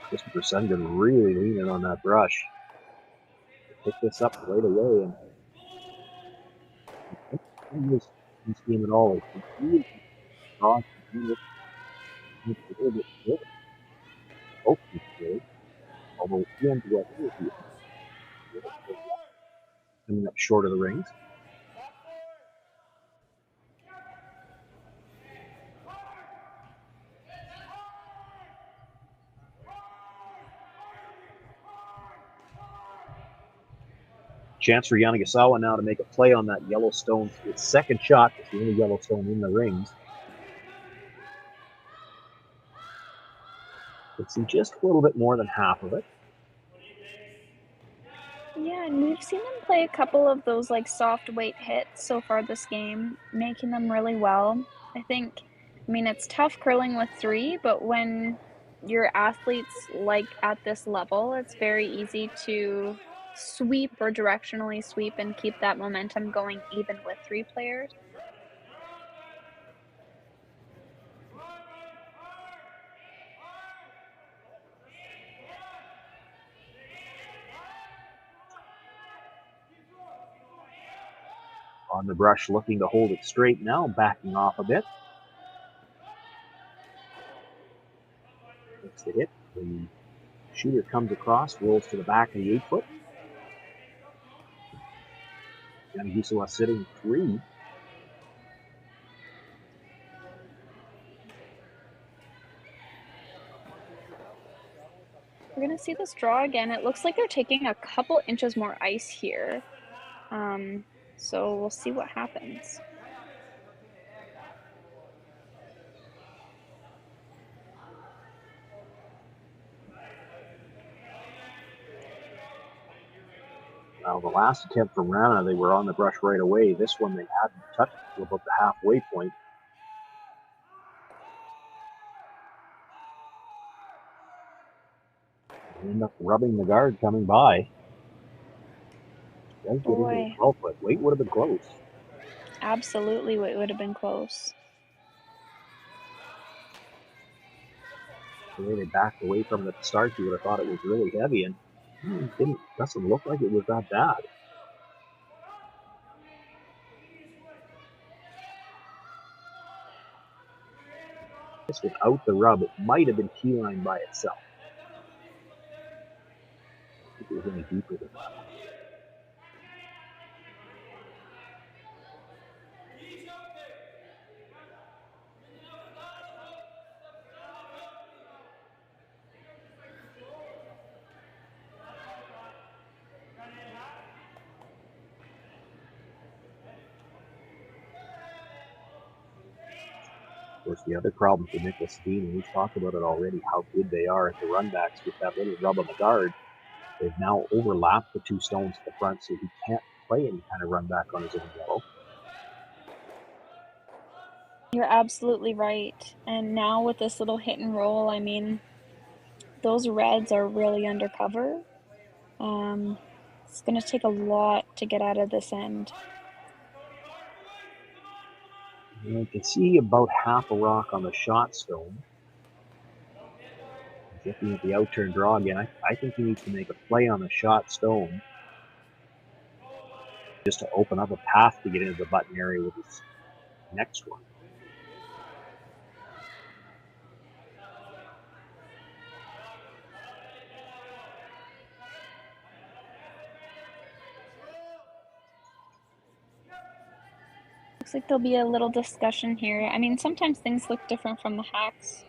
Christopher Sundgren really leaning on that brush. Pick this up right away, and this game at all. It's really cross a little bit good. Hopefully good. Although he ends up coming up short of the rings. Chance for Yanagisawa now to make a play on that Yellowstone. His second shot. It's the only Yellowstone in the rings. Let's see just a little bit more than half of it. Yeah, and we've seen them play a couple of those like soft weight hits so far this game, making them really well. I mean, it's tough curling with 3, but when your athletes like at this level, it's very easy to sweep or directionally sweep and keep that momentum going even with 3 players. On the brush, looking to hold it straight now, backing off a bit. Makes the hit. The shooter comes across, rolls to the back of the 8-foot. Yanagisawa sitting 3. We're going to see this draw again. It looks like they're taking a couple inches more ice here. So we'll see what happens. Now, the last attempt from Rana, they were on the brush right away. This one, they hadn't touched it about the halfway point. They end up rubbing the guard coming by. Does get into the 12-foot. Weight would have been close. Absolutely, it would have been close. The way they backed away from it at the start, you would have thought it was really heavy, and it doesn't look like it was that bad. Just without the rub, it might have been keyline by itself. I think it was any deeper than that. Of course, the other problem for Niklas Edin, and we've talked about it already, how good they are at the runbacks with that little rub on the guard. They've now overlapped the 2 stones at the front, so he can't play any kind of run back on his own yellow. You're absolutely right. And now with this little hit and roll, I mean, those reds are really undercover. It's going to take a lot to get out of this end. You can see about half a rock on the shot stone. He's looking at the outturn draw again. I think he needs to make a play on the shot stone just to open up a path to get into the button area with his next one. Looks like there'll be a little discussion here. I mean, sometimes things look different from the hacks.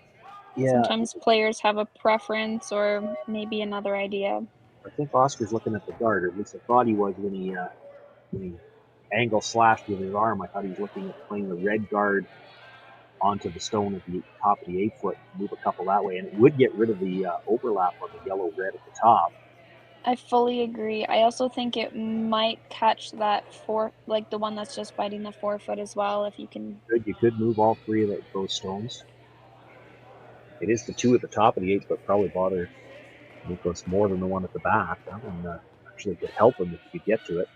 Yeah. Sometimes players have a preference or maybe another idea. I think Oscar's looking at the guard, or at least I thought he was when he angle slashed with his arm. I thought he was looking at playing the red guard onto the stone at the top of the 8-foot, move a couple that way, and it would get rid of the overlap on the yellow-red at the top. I fully agree. I also think it might catch that like the one that's just biting the 4-foot as well, if you can. You could move all 3 of those stones. It is the 2 at the top of the 8-foot probably bother Niklas more than the one at the back. That one actually could help him if he could get to it.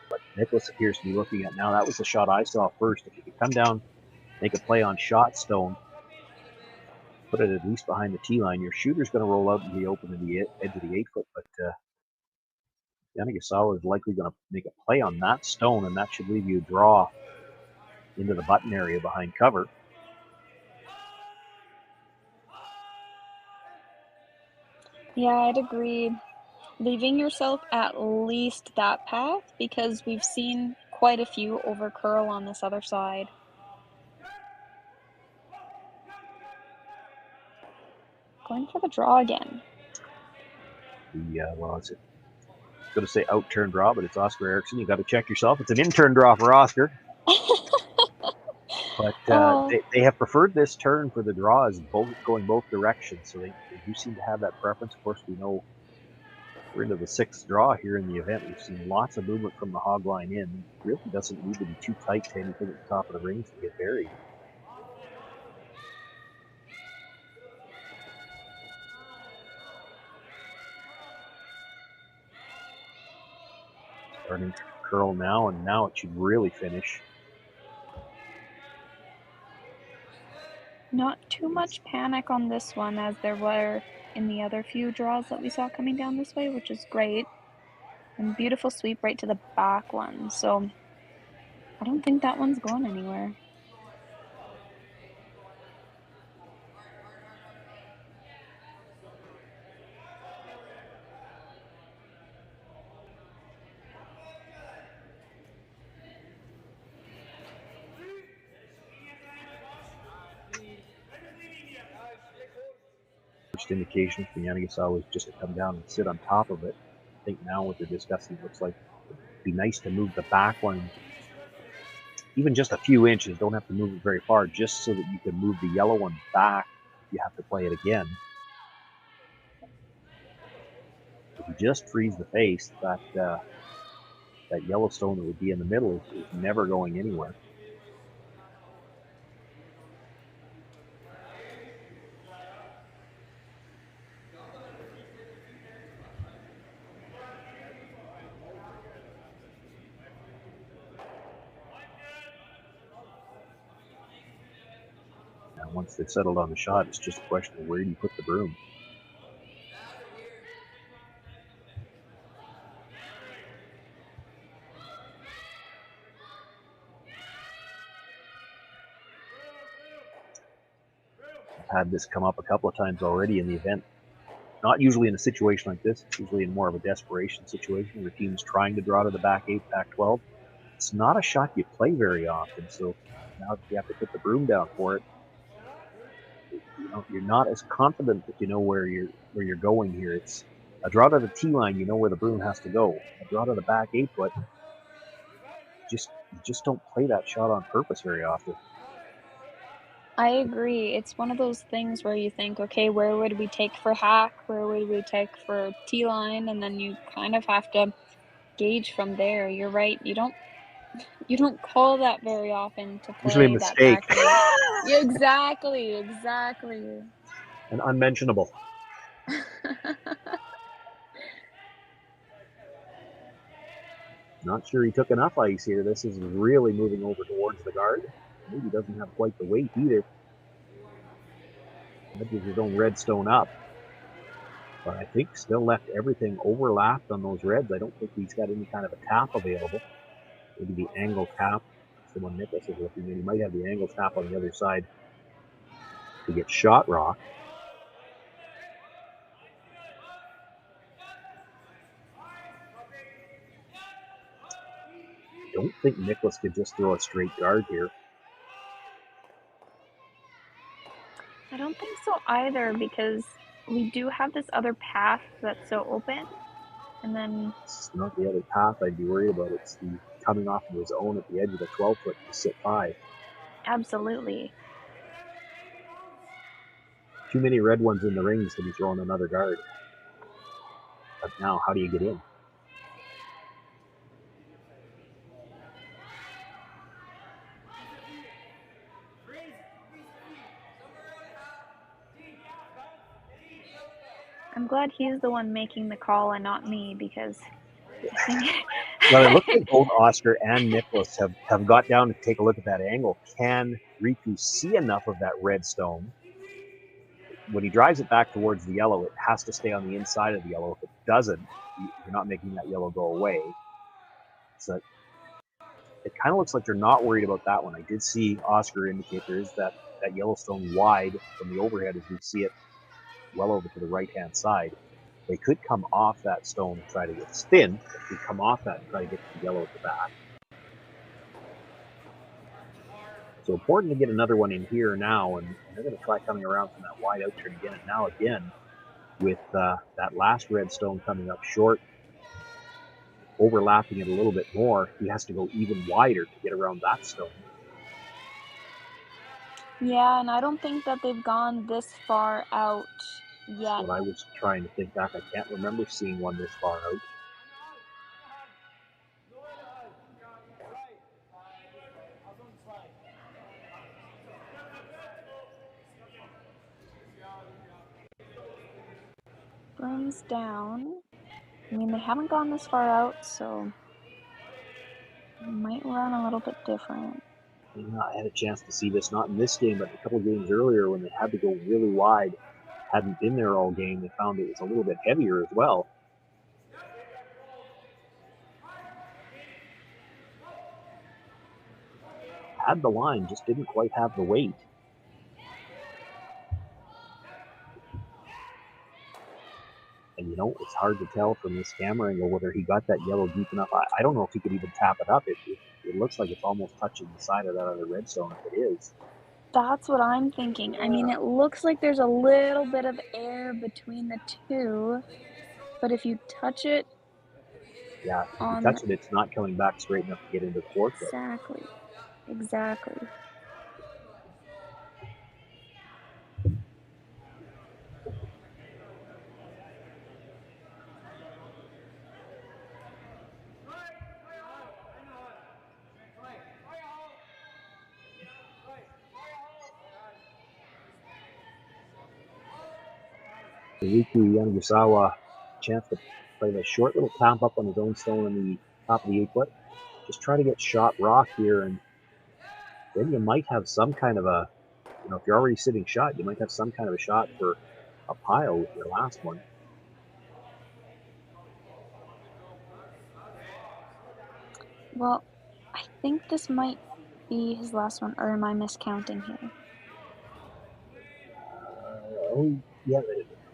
But Niklas appears to be looking at now. That was the shot I saw first. If you could come down, make a play on shot stone, put it at least behind the tee line, your shooter's going to roll out and be open to the edge of the 8-foot. But Yanagisawa is likely going to make a play on that stone, and that should leave you a draw into the button area behind cover. Yeah, I'd agree. Leaving yourself at least that path, because we've seen quite a few over curl on this other side. Going for the draw again. the, well, it's going to say out-turn draw, but it's Oscar Erickson. You got to check yourself. It's an in-turn draw for Oscar. But they have preferred this turn for the draw as going both directions, so they do seem to have that preference. Of course, we know we're into the 6th draw here in the event. We've seen lots of movement from the hog line in. It really doesn't need to be too tight to anything at the top of the rings to get buried. Starting to curl now, and now it should really finish. Not too much panic on this one as there were in the other few draws that we saw coming down this way, which is great. And beautiful sweep right to the back one. So I don't think that one's going anywhere. First indication from Yanagisawa was just to come down and sit on top of it. I think now what they're discussing looks like it'd be nice to move the back one even just a few inches. Don't have to move it very far, just so that you can move the yellow one back. You have to play it again. If you just freeze the face, that yellow stone that would be in the middle is never going anywhere. Now, once they've settled on the shot, it's just a question of where do you put the broom. I've had this come up a couple of times already in the event. Not usually in a situation like this. It's usually in more of a desperation situation where team's trying to draw to the back 8, back 12. It's not a shot you play very often, so now that you have to put the broom down for it, you're not as confident that you know where you're going here. It's a draw to the tee line, you know where the broom has to go. A draw to the back 8 foot, you just don't play that shot on purpose very often. I agree. It's one of those things where you think, okay, where would we take for hack? Where would we take for tee line? And then you kind of have to gauge from there. You're right. You don't call that very often to Usually a play that mistake. back eight. Yeah, exactly. And unmentionable. Not sure he took enough ice here. This is really moving over towards the guard. Maybe doesn't have quite the weight either. Edges his own redstone up. But I think still left everything overlapped on those reds. I don't think he's got any kind of a tap available. Maybe the angle tap. That's the one Niklas is looking at. He might have the angle tap on the other side to get shot rock. I don't think Niklas could just throw a straight guard here. I don't think so either, because we do have this other path that's so open. And then it's not the other path I'd be worried about. It's the coming off of his own at the edge of the 12 foot to sit 5. Absolutely. Too many red ones in the rings to be throwing another guard. But now, how do you get in? I'm glad he's the one making the call and not me, because I think well, it looks like both Oscar and Niklas have got down to take a look at that angle. Can Riku see enough of that red stone? When he drives it back towards the yellow, it has to stay on the inside of the yellow. If it doesn't, you're not making that yellow go away. So it kind of looks like they're not worried about that one. I did see Oscar indicate there is that yellow stone wide from the overhead as we see it well over to the right-hand side. They could come off that stone and try to get thin. If we come off that and try to get to the yellow at the back. So important to get another one in here now, and they're going to try coming around from that wide out turn again. And now again, with that last red stone coming up short, overlapping it a little bit more, he has to go even wider to get around that stone. Yeah, and I don't think that they've gone this far out yet. That's what I was trying to think back. I can't remember seeing one this far out. Brooms down. I mean, they haven't gone this far out, so it might run a little bit different. Yeah, I had a chance to see this, not in this game, but a couple games earlier when they had to go really wide. Hadn't been there all game. They found it was a little bit heavier as well. Had the line, just didn't quite have the weight. And it's hard to tell from this camera angle whether he got that yellow deep enough. I don't know if he could even tap it up. It looks like it's almost touching the side of that other red stone if it is. That's what I'm thinking. I mean, it looks like there's a little bit of air between the two, but if you touch it... Yeah, if you touch it, it's not coming back straight enough to get into the forefoot. Exactly. Riku Yanagisawa, chance to play a short little tap up on his own stone on the top of the 8-foot. Just try to get shot rock here, and then you might have some kind of a, if you're already sitting shot, you might have some kind of a shot for a pile with your last one. Well, I think this might be his last one, or am I miscounting here? Oh, yeah,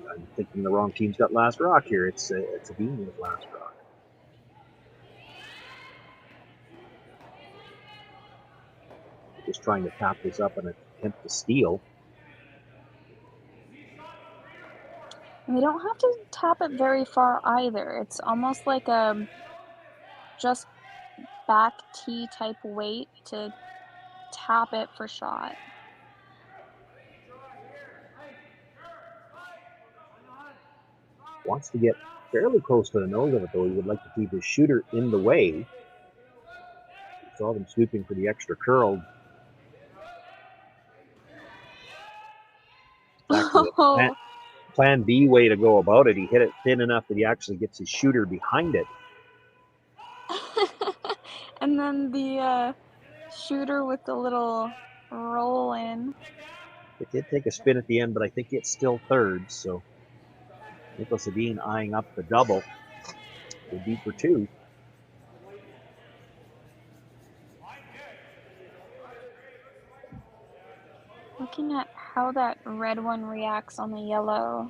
I'm thinking the wrong team's got last rock here. It's Edin with last rock. Just trying to tap this up and attempt to steal. And they don't have to tap it very far either. It's almost like a just back tee type weight to tap it for shot. Wants to get fairly close to the nose of it, though. He would like to keep his shooter in the way. Saw them sweeping for the extra curl. Plan B way to go about it. He hit it thin enough that he actually gets his shooter behind it. And then the shooter with the little roll in. It did take a spin at the end, but I think it's still third. So Niklas Edin eyeing up the double. Would be for two. Looking at how that red one reacts on the yellow.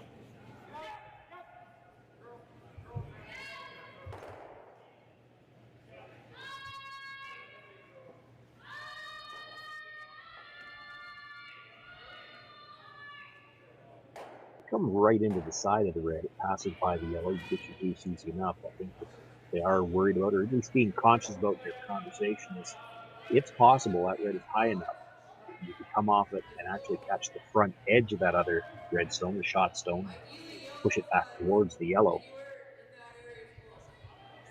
Come right into the side of the red. It passes by the yellow. You get your deuce easy enough. I think that they are worried about, or at least being conscious about their conversation, is it's possible that red is high enough. You could come off it and actually catch the front edge of that other red stone, the shot stone, push it back towards the yellow.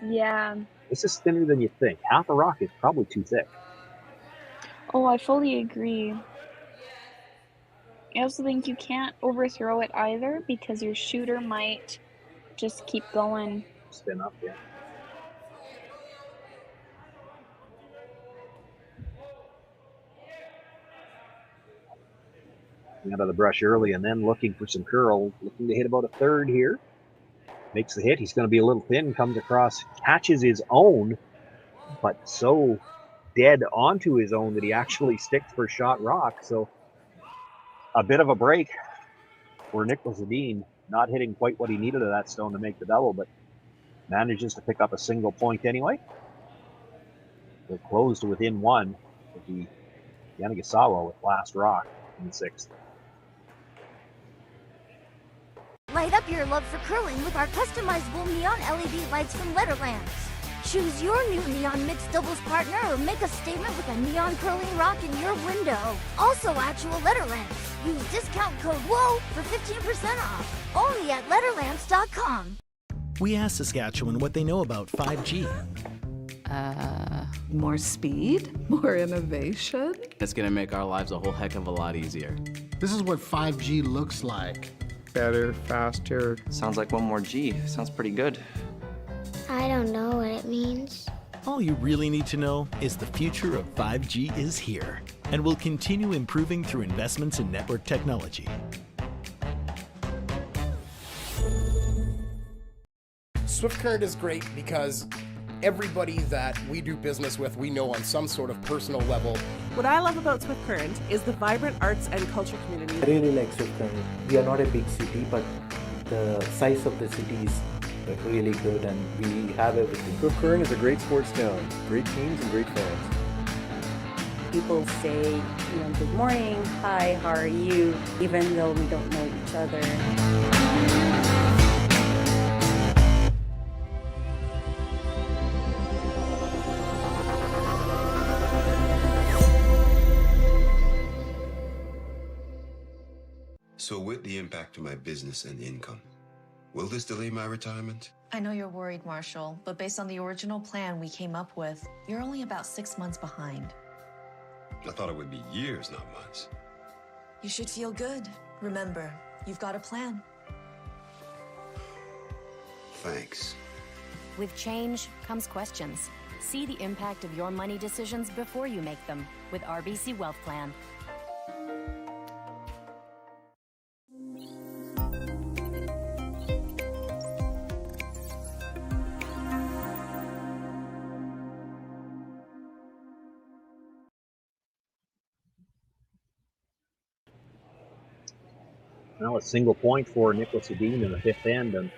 Yeah. This is thinner than you think. Half a rock is probably too thick. Oh, I fully agree. I also think you can't overthrow it either because your shooter might just keep going. Spin up, yeah. Out of the brush early and then looking for some curl, looking to hit about a third here. Makes the hit. He's going to be a little thin, comes across, catches his own, but so dead onto his own that he actually sticks for shot rock. So a bit of a break for Niklas Edin, not hitting quite what he needed of that stone to make the double, but manages to pick up a single point anyway. They're close to within one with the Yanagisawa with last rock in the 6th. Light up your love for curling with our customizable neon LED lights from Letterlands. Choose your new neon mixed doubles partner or make a statement with a neon curling rock in your window. Also actual Letterlands. Use discount code WHOA for 15% off. Only at Letterlands.com. We asked Saskatchewan what they know about 5G. More speed, more innovation. It's gonna make our lives a whole heck of a lot easier. This is what 5G looks like. Better, faster. Sounds like one more G. Sounds pretty good. I don't know what it means. All you really need to know is the future of 5G is here and will continue improving through investments in network technology. Swift Current is great because everybody that we do business with, we know on some sort of personal level. What I love about Swift Current is the vibrant arts and culture community. I really like Swift Current. We are not a big city, but the size of the city is really good and we have everything. Swift Current is a great sports town, great teams and great fans. People say, good morning, hi, how are you, even though we don't know each other. So with the impact to my business and income, will this delay my retirement? I know you're worried, Marshall, but based on the original plan we came up with, you're only about 6 months behind. I thought it would be years, not months. You should feel good. Remember, you've got a plan. Thanks. With change comes questions. See the impact of your money decisions before you make them with RBC Wealth Plan. Well, a single point for Niklas Edin in the fifth end, and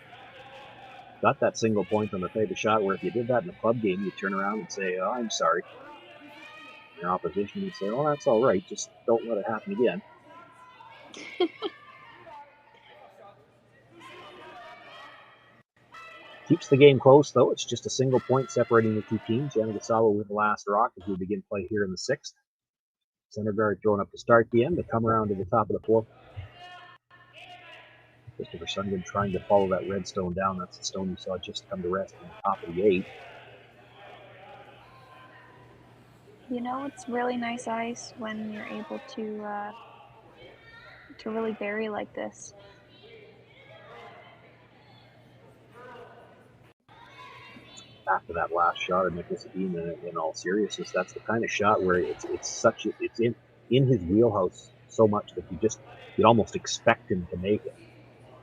got that single point on the favorite shot where if you did that in a club game, you'd turn around and say, oh, I'm sorry. Your opposition would say, oh, that's all right, just don't let it happen again. Keeps the game close, though. It's just a single point separating the two teams. Yanagisawa with the last rock as we begin play here in the sixth. Center guard thrown up to start the end. They come around to the top of the fourth. Christopher Sundgren trying to follow that red stone down. That's the stone you saw just come to rest on the top of the eighth. It's really nice ice when you're able to really bury like this. After that last shot of Niklas Edin, in all seriousness, that's the kind of shot where it's in his wheelhouse so much that you'd almost expect him to make it.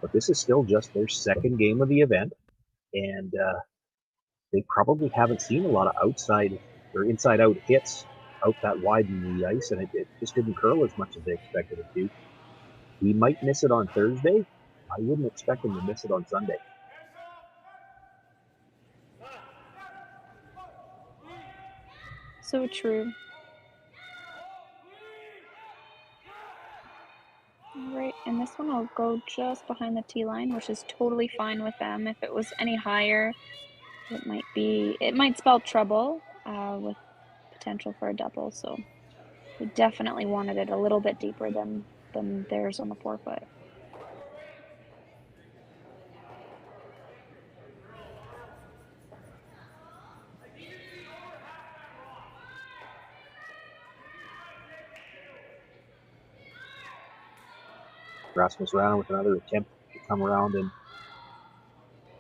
But this is still just their second game of the event, and they probably haven't seen a lot of outside or inside-out hits out that wide in the ice, and it just didn't curl as much as they expected it to. He might miss it on Thursday. I wouldn't expect him to miss it on Sunday. So true. Alright, and this one will go just behind the T line, which is totally fine with them. If it was any higher, it might spell trouble with potential for a double, so we definitely wanted it a little bit deeper than theirs on the 4-foot. Rasmus Rana with another attempt to come around, and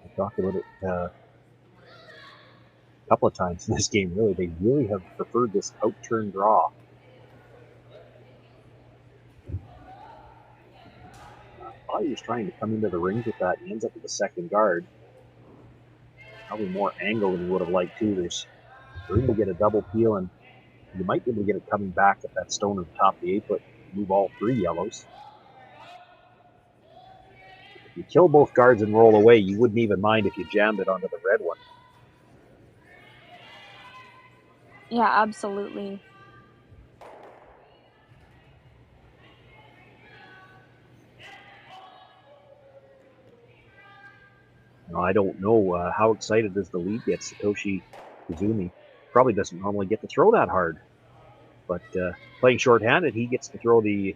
we talked about it a couple of times in this game. Really, they really have preferred this out-turn draw. I thought he was trying to come into the rings with that. He ends up with the second guard. Probably more angle than he would have liked too. There's room to get a double peel, and you might be able to get it coming back at that stone at the top of the 8-foot, move all three yellows. If you kill both guards and roll away, you wouldn't even mind if you jammed it onto the red one. Yeah, absolutely. Now, I don't know how excited as the lead gets. Satoshi Kazumi probably doesn't normally get to throw that hard. But playing shorthanded, he gets to throw the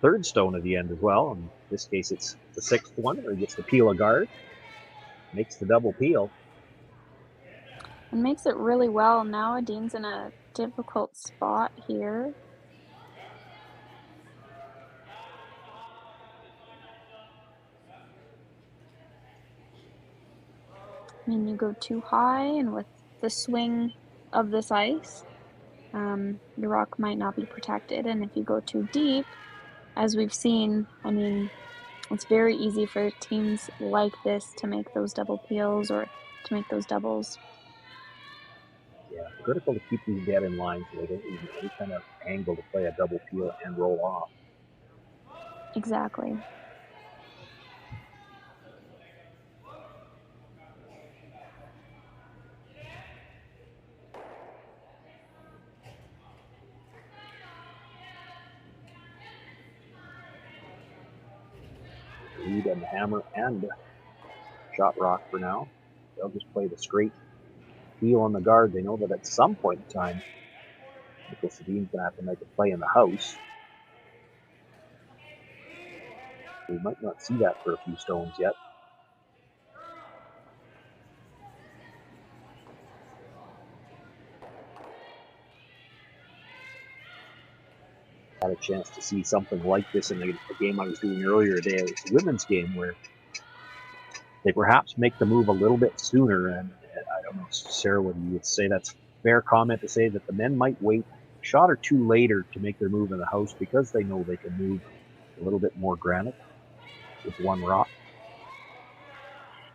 third stone at the end as well. In this case, it's the sixth one, or he gets to peel a guard. Makes the double peel. And makes it really well. Now Edin's in a difficult spot here. I mean, you go too high, and with the swing of this ice, your rock might not be protected. And if you go too deep, as we've seen, I mean, it's very easy for teams like this to make those double peels or to make those doubles. Yeah, critical to keep these dead in line so they don't use any kind of angle to play a double peel and roll off. Exactly. Lead and the hammer and shot rock for now. They'll just play the straight heel on the guard. They know that at some point in time, Niklas Edin's going to have to make a play in the house. We might not see that for a few stones yet. Had a chance to see something like this in the game I was doing earlier today. It was a women's game where they perhaps make the move a little bit sooner. And I don't know, Sarah, whether you would say that's a fair comment to say that the men might wait a shot or two later to make their move in the house because they know they can move a little bit more granite with one rock.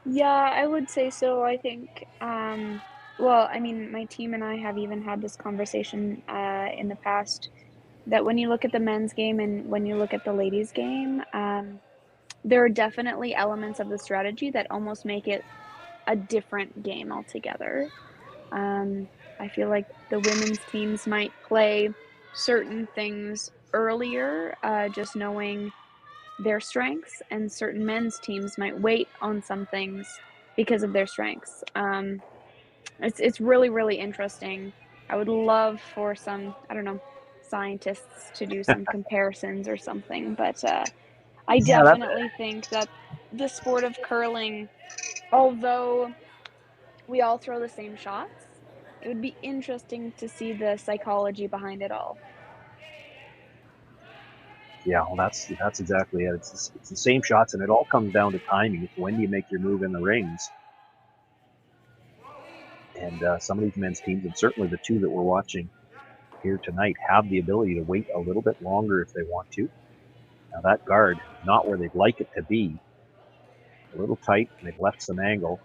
Yeah, I would say so. I think, well, I mean, my team and I have even had this conversation in the past that when you look at the men's game and when you look at the ladies' game, there are definitely elements of the strategy that almost make it a different game altogether. I feel like the women's teams might play certain things earlier, just knowing their strengths, and certain men's teams might wait on some things because of their strengths. It's really, really interesting. I would love for some, I don't know, scientists to do some comparisons or something, but I definitely think that the sport of curling, although we all throw the same shots, it would be interesting to see the psychology behind it all. Yeah, well, that's exactly it. It's the same shots, and it all comes down to timing. It's when do you make your move in the rings? And some of these men's teams, and certainly the two that we're watching here tonight, have the ability to wait a little bit longer if they want to. Now that guard, not where they'd like it to be. A little tight, and they've left some angle.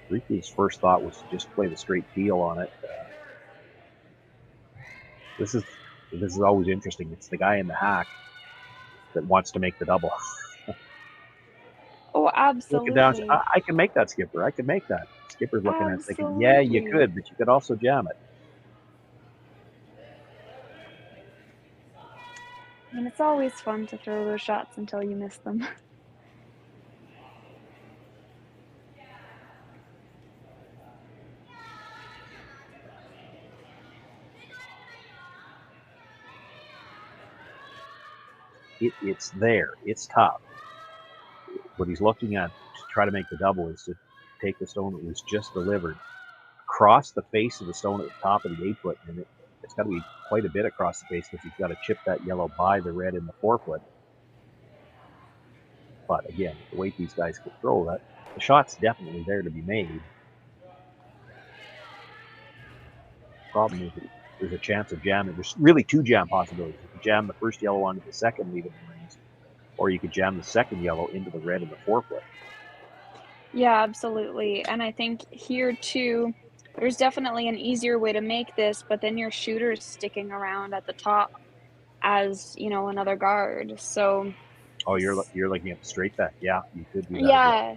Riku's first thought was to just play the straight peel on it. This is always interesting. It's the guy in the hack that wants to make the double. Oh, absolutely. Looking down, I can make that, Skipper. I can make that. Skipper's looking at it thinking, yeah, you could, but you could also jam it. I mean, it's always fun to throw those shots until you miss them. It's there. It's tough. What he's looking at to try to make the double is to take the stone that was just delivered across the face of the stone at the top of the 8-foot, and it's got to be quite a bit across the face because he's got to chip that yellow by the red in the 4-foot. But again, the way these guys can throw that, the shot's definitely there to be made. Problem is there's a chance of jamming. There's really two jam possibilities. You can jam the first yellow onto the second lead of the rings, or you could jam the second yellow into the red in the 4-foot. Yeah, absolutely. And I think here too, there's definitely an easier way to make this, but then your shooter's sticking around at the top as, you know, another guard. So Oh, you're looking at the straight back. Yeah, you could do that. yeah,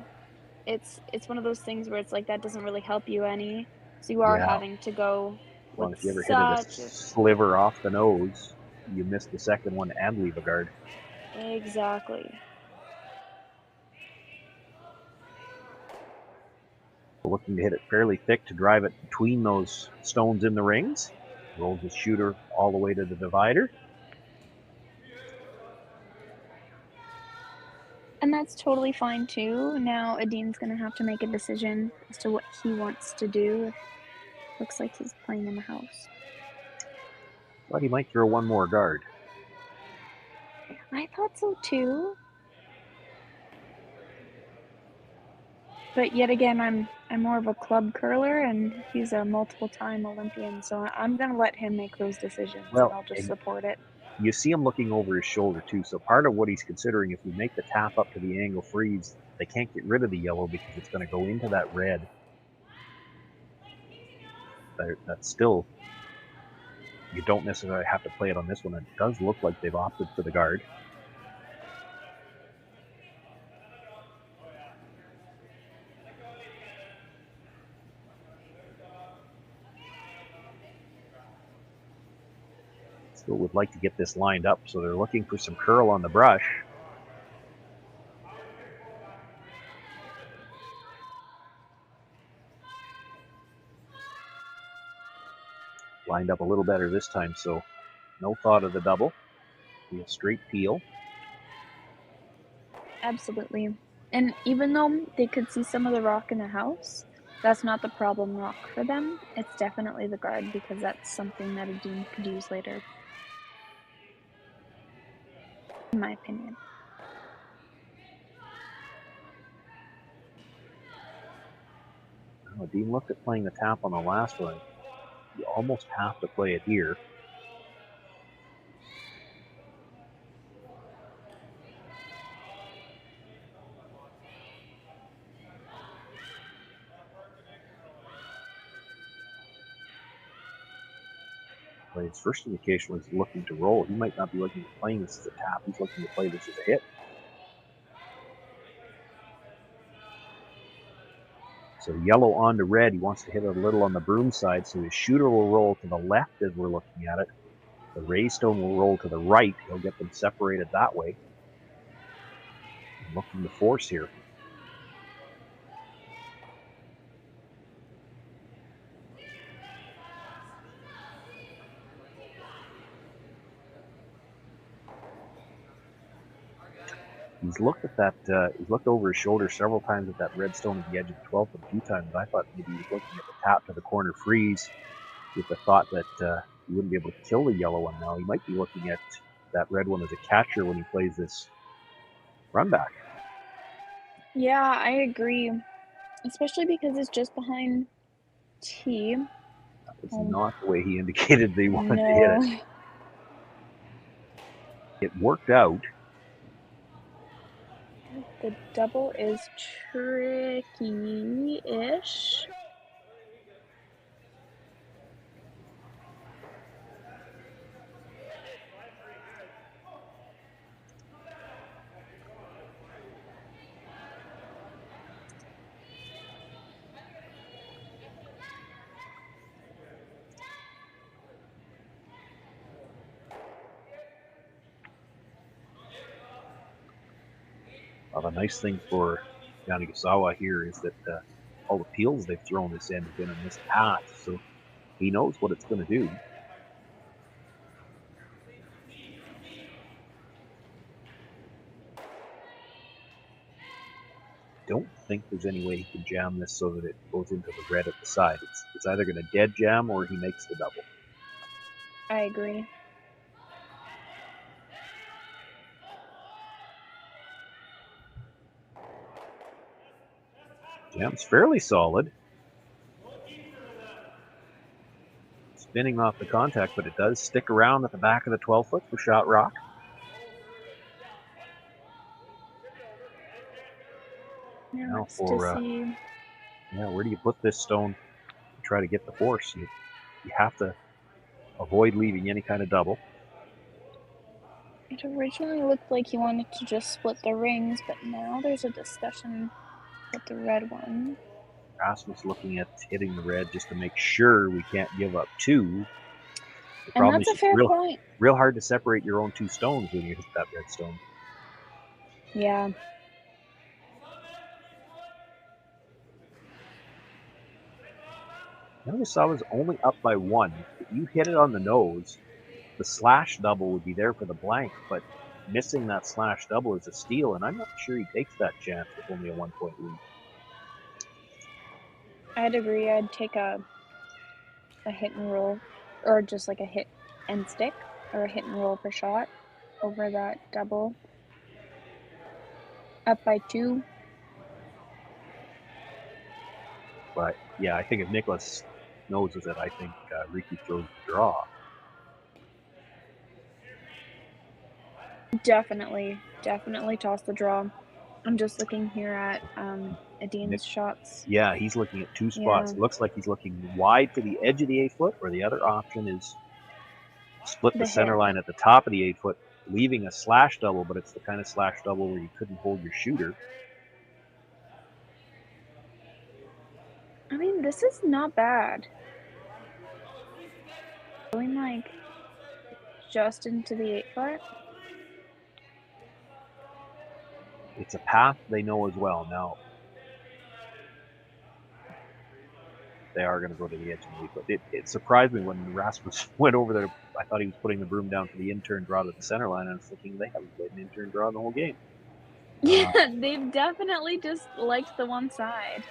it's one of those things where it's like that doesn't really help you any. So you are having to go Well, with if you ever hit a sliver off the nose, you miss the second one and leave a guard. Exactly. Looking to hit it fairly thick to drive it between those stones in the rings. Rolls his shooter all the way to the divider. And that's totally fine too. Now Edin's going to have to make a decision as to what he wants to do. Looks like he's playing in the house. Thought he might throw one more guard. I thought so too. But yet again, I'm more of a club curler, and he's a multiple-time Olympian, so I'm going to let him make those decisions, and I'll just support it. You see him looking over his shoulder too, so part of what he's considering, if we make the tap up to the angle freeze, they can't get rid of the yellow because it's going to go into that red. That's still, you don't necessarily have to play it on this one. It does look like they've opted for the guard. Still would like to get this lined up, so they're looking for some curl on the brush. Lined up a little better this time, so no thought of the double. Be a straight peel. Absolutely. And even though they could see some of the rock in the house, that's not the problem rock for them. It's definitely the guard, because that's something that Edin could use later. In my opinion. Well, Edin looked at playing the tap on the last one. You almost have to play it here. But his first indication was looking to roll. He might not be looking at playing this as a tap. He's looking to play this as a hit. So yellow on to red. He wants to hit it a little on the broom side, so his shooter will roll to the left as we're looking at it. The raised stone will roll to the right. He'll get them separated that way. I'm looking to force here. He's looked at that. He's looked over his shoulder several times at that red stone at the edge of the 12th a few times. I thought maybe he was looking at the tap to the corner freeze with the thought that he wouldn't be able to kill the yellow one now. He might be looking at that red one as a catcher when he plays this run back. Yeah, I agree. Especially because it's just behind T. It's not the way he indicated they wanted to hit it. It worked out. The double is tricky-ish. The nice thing for Yanagisawa here is that all the peels they've thrown this end have been in this path, so he knows what it's going to do. Don't think there's any way he can jam this so that it goes into the red at the side. It's either going to dead jam or he makes the double. I agree. Jam's fairly solid. Spinning off the contact, but it does stick around at the back of the 12-foot for shot rock. Now for where do you put this stone to try to get the force? You have to avoid leaving any kind of double. It originally looked like he wanted to just split the rings, but now there's a discussion with the red one. Rasmus looking at hitting the red just to make sure we can't give up two. The And problem that's is a fair point. real hard to separate your own two stones when you hit that red stone. Yeah. Yanagisawa's only up by 1. If you hit it on the nose, the slash double would be there for the blank, but missing that slash double is a steal, and I'm not sure he takes that chance with only a 1-point lead. I'd agree. I'd take a hit and roll, or just like a hit and stick, or a hit and roll per shot over that double. Up by 2. But yeah, I think if Niklas noses it, I think Riku throws the draw. Definitely toss the draw. I'm just looking here at Edin's shots. Yeah, he's looking at 2 spots. Yeah. It looks like he's looking wide to the edge of the 8-foot, or the other option is split the center line at the top of the 8-foot, leaving a slash double, but it's the kind of slash double where you couldn't hold your shooter. I mean, this is not bad. Going like just into the 8-foot. It's a path they know as well. Now, they are going to go to the edge of the 8-foot. It surprised me when Rasmus went over there. I thought he was putting the broom down for the in-turn draw to the center line, and I was thinking they haven't played an in-turn draw in the whole game. Yeah, they've definitely just liked the one side.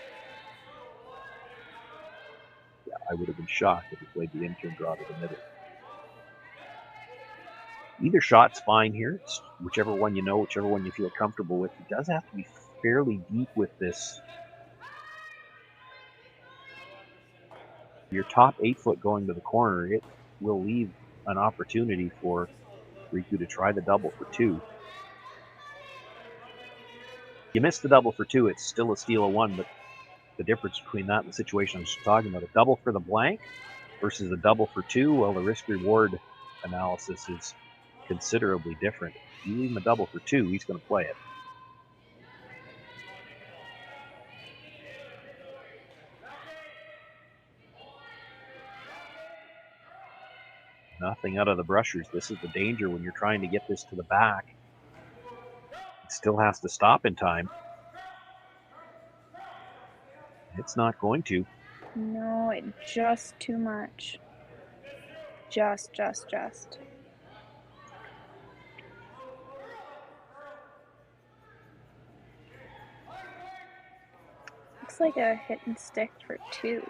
Yeah, I would have been shocked if he played the in-turn draw to the middle. Either shot's fine here. It's whichever one you know, whichever one you feel comfortable with. It does have to be fairly deep with this. Your top 8-foot going to the corner, it will leave an opportunity for Riku to try the double for 2. You miss the double for 2, it's still a steal of 1, but the difference between that and the situation I was talking about, a double for the blank versus a double for 2, well, the risk-reward analysis is considerably different. If you leave him a double for 2, he's going to play it. Nothing out of the brushers. This is the danger when you're trying to get this to the back. It still has to stop in time. It's not going to. No, just too much. Just. Looks like a hit and stick for 2.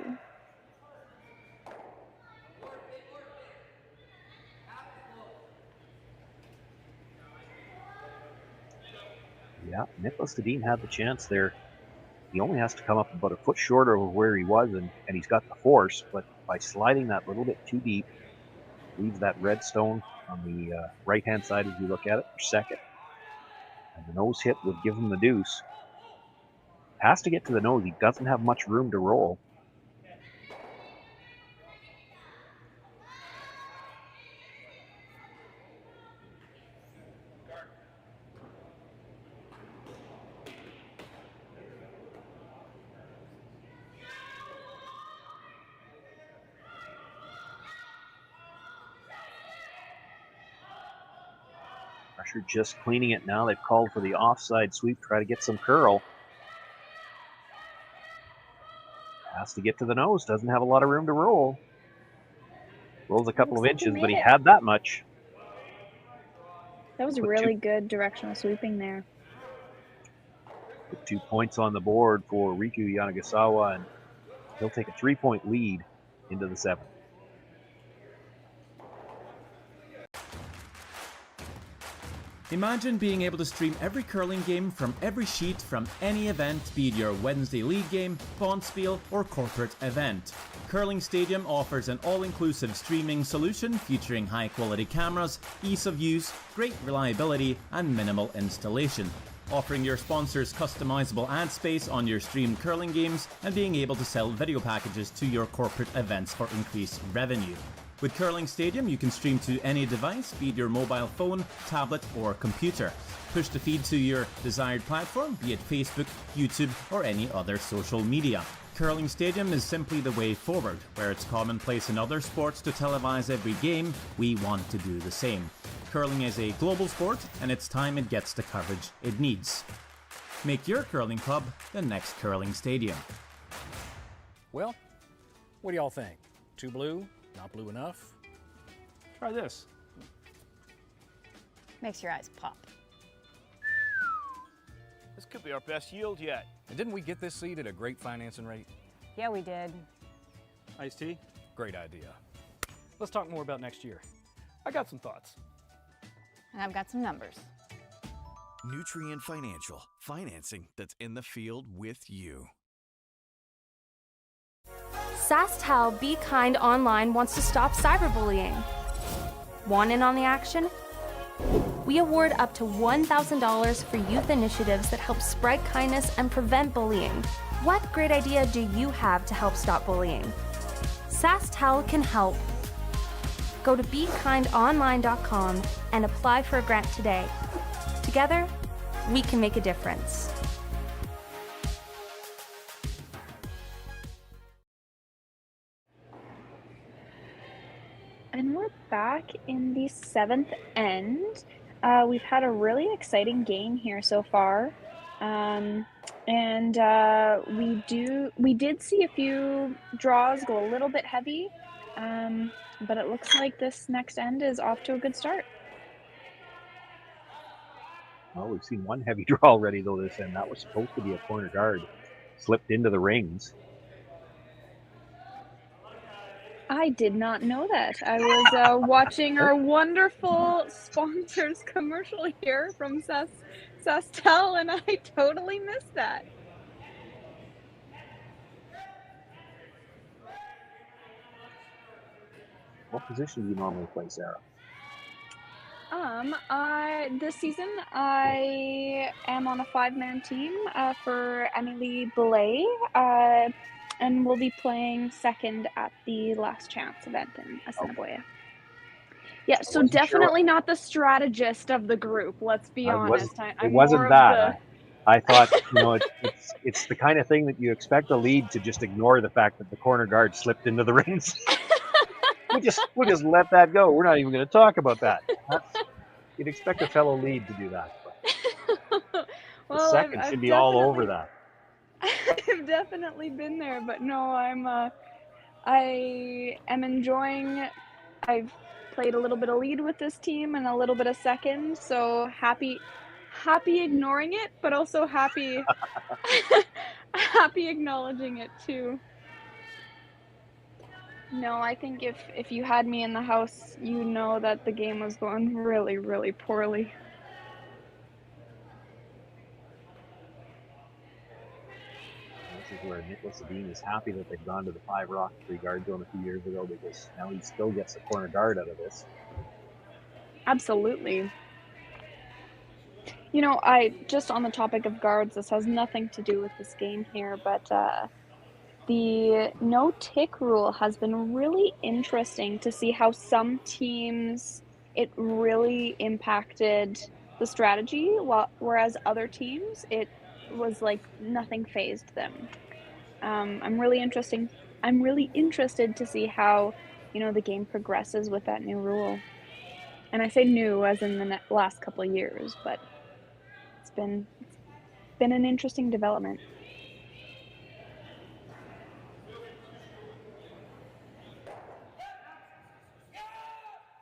Yeah, Niklas Edin had the chance there. He only has to come up about a foot shorter of where he was, and he's got the force, but by sliding that little bit too deep, leaves that red stone on the right-hand side as you look at it for second. And the nose hit would give him the deuce. Has to get to the nose. He doesn't have much room to roll. Pressure just cleaning it now. They've called for the offside sweep, try to get some curl. Has to get to the nose, doesn't have a lot of room to roll. Rolls a couple of inches, but he had that much. That was really good directional sweeping there. Put 2 points on the board for Riku Yanagisawa, and he'll take a 3-point lead into the 7th. Imagine being able to stream every curling game from every sheet from any event, be it your Wednesday league game, Bonspiel, or corporate event. Curling Stadium offers an all-inclusive streaming solution featuring high-quality cameras, ease of use, great reliability, and minimal installation. Offering your sponsors customizable ad space on your streamed curling games and being able to sell video packages to your corporate events for increased revenue. With Curling Stadium, you can stream to any device, be it your mobile phone, tablet, or computer. Push the feed to your desired platform, be it Facebook, YouTube, or any other social media. Curling Stadium is simply the way forward. Where it's commonplace in other sports to televise every game, we want to do the same. Curling is a global sport, and it's time it gets the coverage it needs. Make your curling club the next Curling Stadium. Well, What do y'all think? Too blue? Not blue enough? Try this. Makes your eyes pop. This could be our best yield yet. And didn't we get this seed at a great financing rate? Yeah, we did. Iced tea? Great idea. Let's talk more about next year. I got some thoughts. And I've got some numbers. Nutrien Financial, financing that's in the field with you. SaskTel Be Kind Online wants to stop cyberbullying. Want in on the action? We award up to $1,000 for youth initiatives that help spread kindness and prevent bullying. What great idea do you have to help stop bullying? SaskTel can help. Go to BeKindOnline.com and apply for a grant today. Together, we can make a difference. And we're back in the 7th end. We've had a really exciting game here so far. We did see a few draws go a little bit heavy, but it looks like this next end is off to a good start. Well, we've seen one heavy draw already, though, this end. That was supposed to be a corner guard. Slipped into the rings. I did not know that. I was watching our wonderful sponsors commercial here from SaskTel, and I totally missed that. What position do you normally play, Sarah? This season I am on a 5-man team for Emily Belay, and we'll be playing second at the Last Chance event in Assiniboia. Yeah, so definitely not the strategist of the group. Let's be honest. It wasn't that. I thought, it's the kind of thing that you expect a lead to just ignore the fact that the corner guard slipped into the rings. We'll just let that go. We're not even going to talk about that. You'd expect a fellow lead to do that. But Well, the second should be all over that. I've definitely been there, but no, I am enjoying. I've played a little bit of lead with this team and a little bit of second, so happy ignoring it, but also happy acknowledging it too. No, I think if you had me in the house, you know that the game was going really, really poorly. This is where Niklas Edin is happy that they've gone to the 5-rock 3-guard zone a few years ago, because now he still gets the corner guard out of this. Absolutely. You know, just on the topic of guards, this has nothing to do with this game here, but the no-tick rule has been really interesting to see how some teams, it really impacted the strategy, whereas other teams, it was like nothing fazed them. I'm really interested to see how, the game progresses with that new rule. And I say new as in the last couple of years, but it's been an interesting development.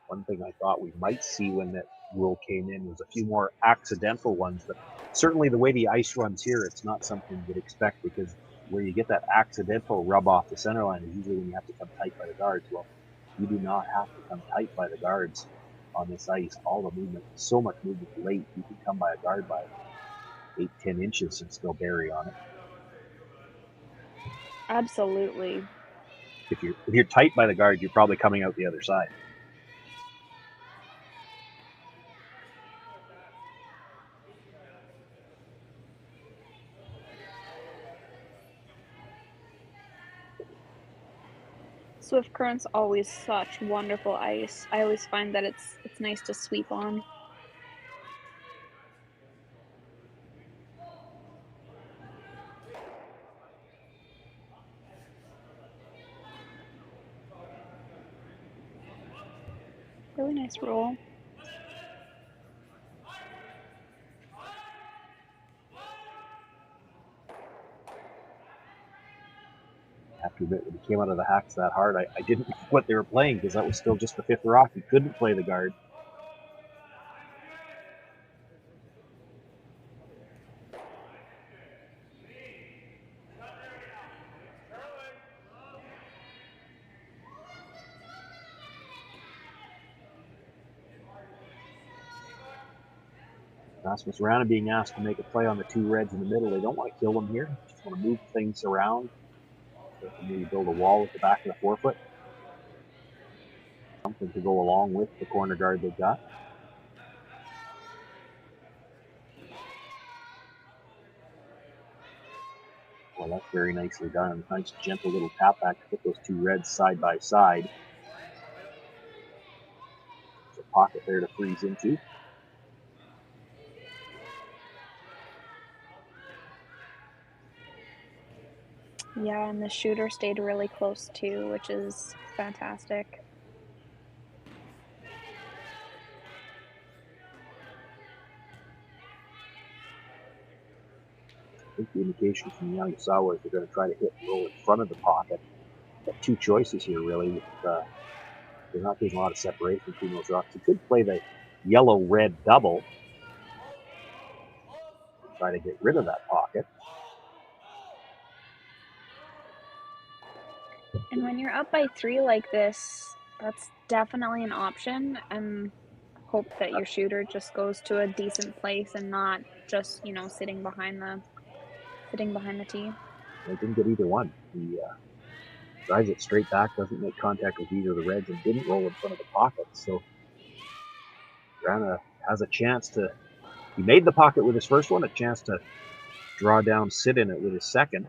One thing I thought we might see when that rule came in was a few more accidental ones, but certainly the way the ice runs here, it's not something you'd expect, because where you get that accidental rub off the center line is usually when you have to come tight by the guards. Well, you do not have to come tight by the guards on this ice. All the movement, so much movement late, you can come by a guard by 8-10 inches and still bury on it. Absolutely. If you're tight by the guard, you're probably coming out the other side. Swift Current's always such wonderful ice. I always find that it's nice to sweep on. Really nice roll. After to admit, when he came out of the hacks that hard, I didn't know what they were playing because that was still just the 5th rock. He couldn't play the guard. Rasmus Rana being asked to make a play on the 2 reds in the middle. They don't want to kill them here. They just want to move things around. So they can maybe build a wall at the back of the forefoot. Something to go along with the corner guard they've got. Well, that's very nicely done. Nice gentle little tap back to put those 2 reds side by side. There's a pocket there to freeze into. Yeah, and the shooter stayed really close too, which is fantastic. I think the indication from Yanagisawa is they're going to try to hit and roll in front of the pocket. Got 2 choices here, really. They're not getting a lot of separation between those rocks. You could play the yellow-red double. Try to get rid of that pocket. And when you're up by 3 like this, that's definitely an option, and hope that your shooter just goes to a decent place and not just, you know, sitting behind the tee. They didn't get either one. He drives it straight back, doesn't make contact with either of the reds, and didn't roll in front of the pocket. So Rana has a chance to. He made the pocket with his first one, a chance to draw down, sit in it with his second.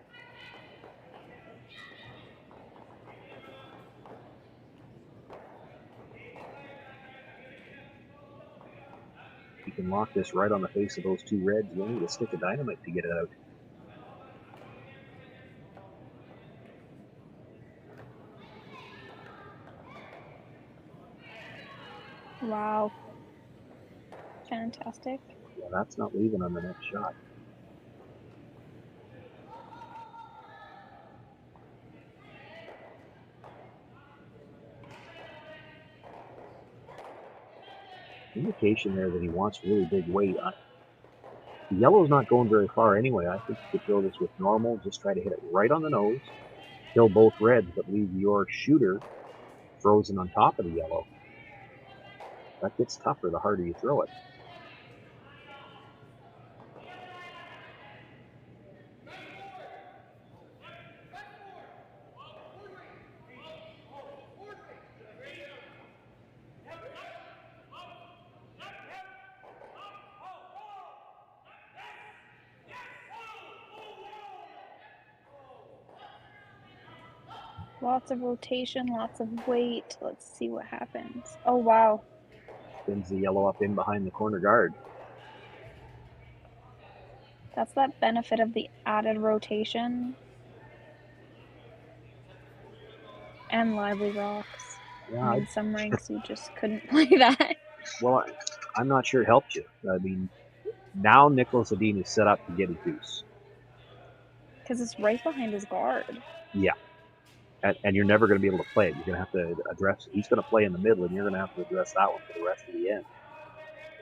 He can lock this right on the face of those 2 reds. You only need a stick of dynamite to get it out. Wow. Fantastic. Yeah, that's not leaving on the next shot. Indication there that he wants really big weight. The yellow's not going very far anyway. I think you could throw this with normal. Just try to hit it right on the nose. Kill both reds, but leave your shooter frozen on top of the yellow. That gets tougher the harder you throw it. Lots of rotation, lots of weight. Let's see what happens. Oh, wow. Spins the yellow up in behind the corner guard. That's that benefit of the added rotation. And lively rocks. Yeah, In some ranks, you just couldn't play that. Well, I'm not sure it helped you. I mean, now Niklas Edin is set up to get a deuce. Because it's right behind his guard. Yeah. And you're never going to be able to play it. You're going to have to address it. He's going to play in the middle, and you're going to have to address that one for the rest of the end.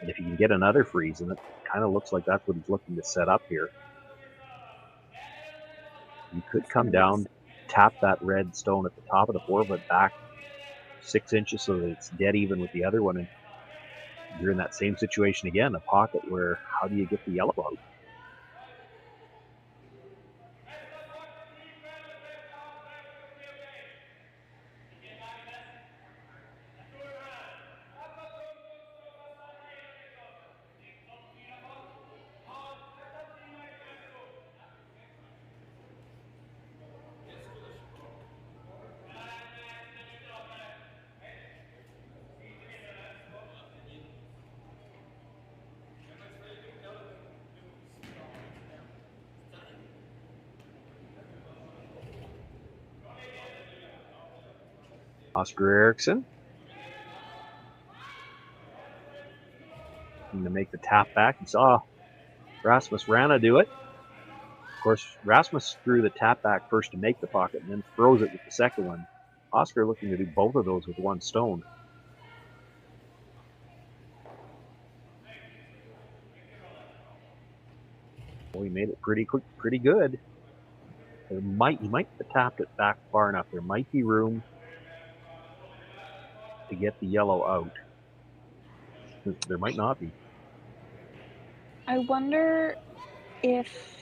And if you can get another freeze, and it kind of looks like that's what he's looking to set up here. You could come down, tap that red stone at the top of the forefoot back 6 inches so that it's dead even with the other one, and you're in that same situation again, a pocket where how do you get the yellow out? Oscar Eriksson. To make the tap back. You saw Rasmus Rana do it. course, Rasmus threw the tap back first to make the pocket and then throws it with the second one. Oscar looking to do both of those with one stone. Well, he made it pretty quick, pretty good. He might have tapped it back far enough. There might be room to get the yellow out. There might not be. I wonder if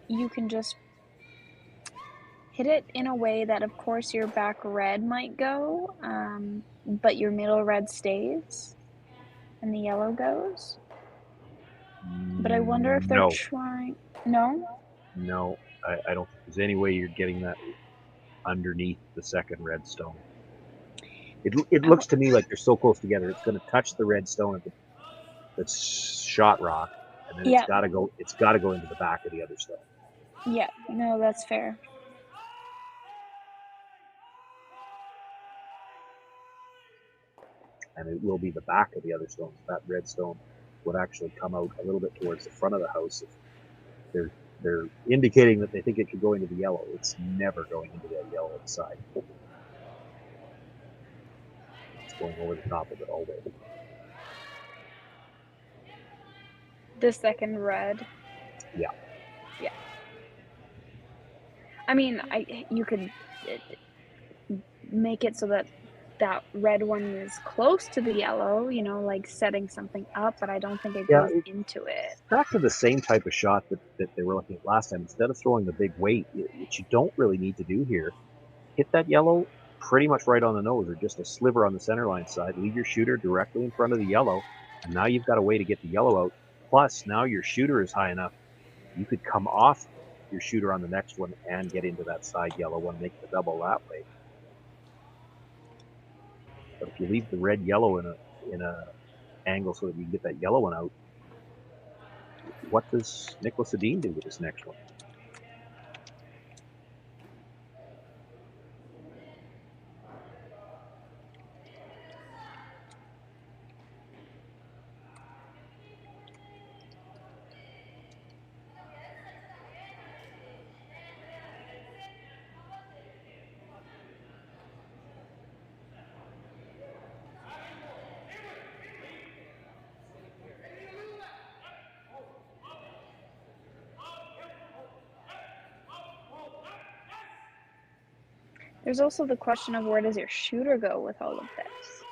you can just hit it in a way that, of course, your back red might go, but your middle red stays and the yellow goes. But I wonder if they're No. trying. No? No, I don't think there's any way you're getting that underneath the second red stone. It looks to me like they're so close together. It's going to touch the red stone at the shot rock, and then it's got to go. It's got to go into the back of the other stone. Yeah, no, that's fair. And it will be the back of the other stone. That red stone would actually come out a little bit towards the front of the house. If they're indicating that they think it could go into the yellow. It's never going into the yellow side. It's going over the top of it all day. The second red. Yeah. Yeah. I mean, you could make it so that that red one is close to the yellow, you know, like setting something up, but I don't think it goes into it. Back to the same type of shot that they were looking at last time. Instead of throwing the big weight, which you don't really need to do here, hit that yellow pretty much right on the nose or just a sliver on the center line side. Leave your shooter directly in front of the yellow, and now you've got a way to get the yellow out. Plus, now your shooter is high enough. You could come off your shooter on the next one and get into that side yellow one, make the double that way. But if you leave the red yellow in a angle so that you can get that yellow one out, what does Niklas Edin do with this next one? There's also the question of where does your shooter go with all of this?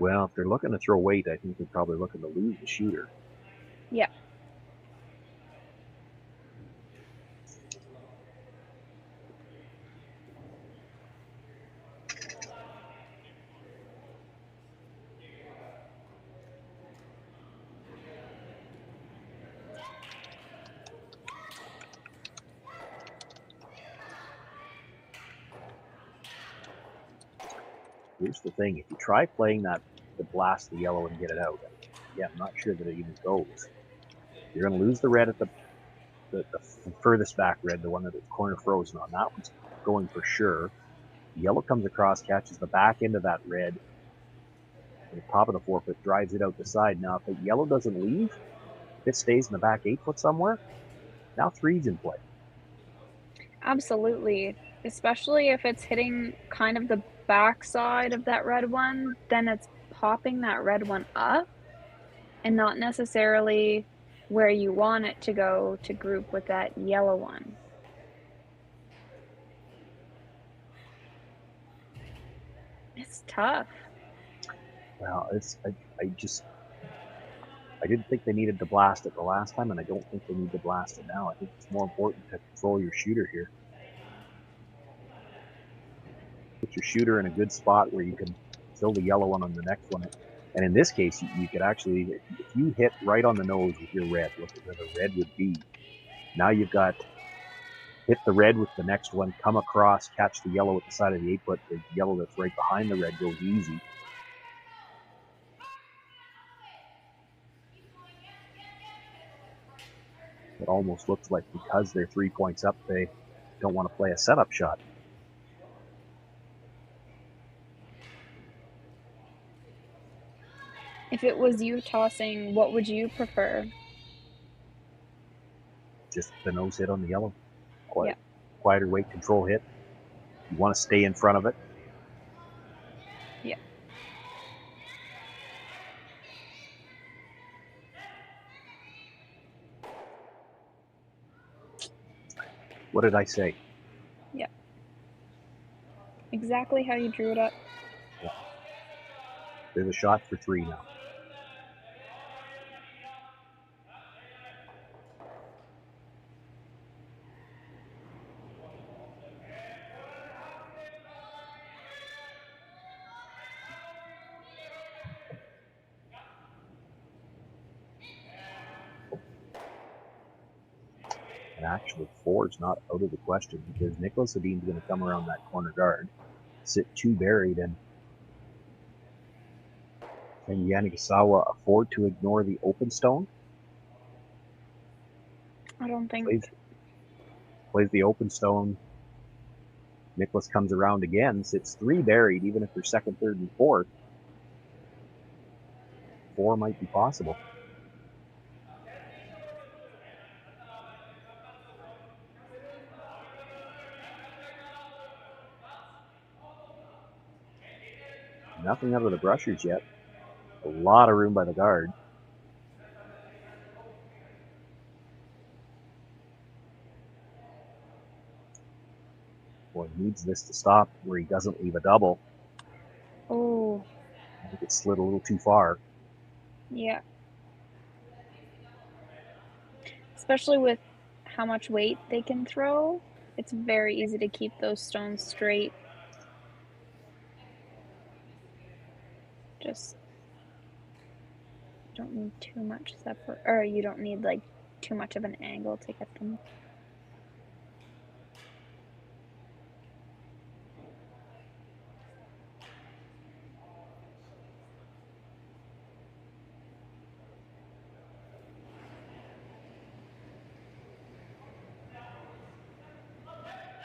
Well, if they're looking to throw weight, I think they're probably looking to lose the shooter. Yeah. Here's the thing, if you try playing that to blast the yellow and get it out, yeah, I'm not sure that it even goes. You're going to lose the red at the furthest back red, the one that the corner frozen on. That one's going for sure. The yellow comes across, catches the back end of that red, and the top of the 4-foot drives it out the side. Now, if the yellow doesn't leave, if it stays in the back 8-foot somewhere, now 3's in play. Absolutely. Especially if it's hitting kind of the back side of that red one, then it's popping that red one up and not necessarily where you want it to go to group with that yellow one. It's tough. Well, I didn't think they needed to blast it the last time, and I don't think they need to blast it now. I think it's more important to control your shooter here. Put your shooter in a good spot where you can fill the yellow one on the next one. And in this case, you could actually, if you hit right on the nose with your red, look at where the red would be. Now you've got hit the red with the next one, come across, catch the yellow at the side of the 8-foot. The yellow that's right behind the red goes easy. It almost looks like because they're 3 points up, they don't want to play a setup shot. If it was you tossing, what would you prefer? Just the nose hit on the yellow. Quieter weight control hit. You want to stay in front of it. Yeah. What did I say? Yeah. Exactly how you drew it up. Yeah. There's a shot for 3 now. And actually, 4 is not out of the question because Niklas Edin is going to come around that corner guard, sit 2 buried, and can Yanagisawa afford to ignore the open stone? I don't think. Plays the open stone. Niklas comes around again, sits 3 buried, even if they're second, third, and fourth. 4 might be possible. Nothing out of the brushers yet. A lot of room by the guard. Boy, he needs this to stop where he doesn't leave a double. Oh. I think it slid a little too far. Yeah. Especially with how much weight they can throw, it's very easy to keep those stones straight. Just don't need too much or you don't need like too much of an angle to get them.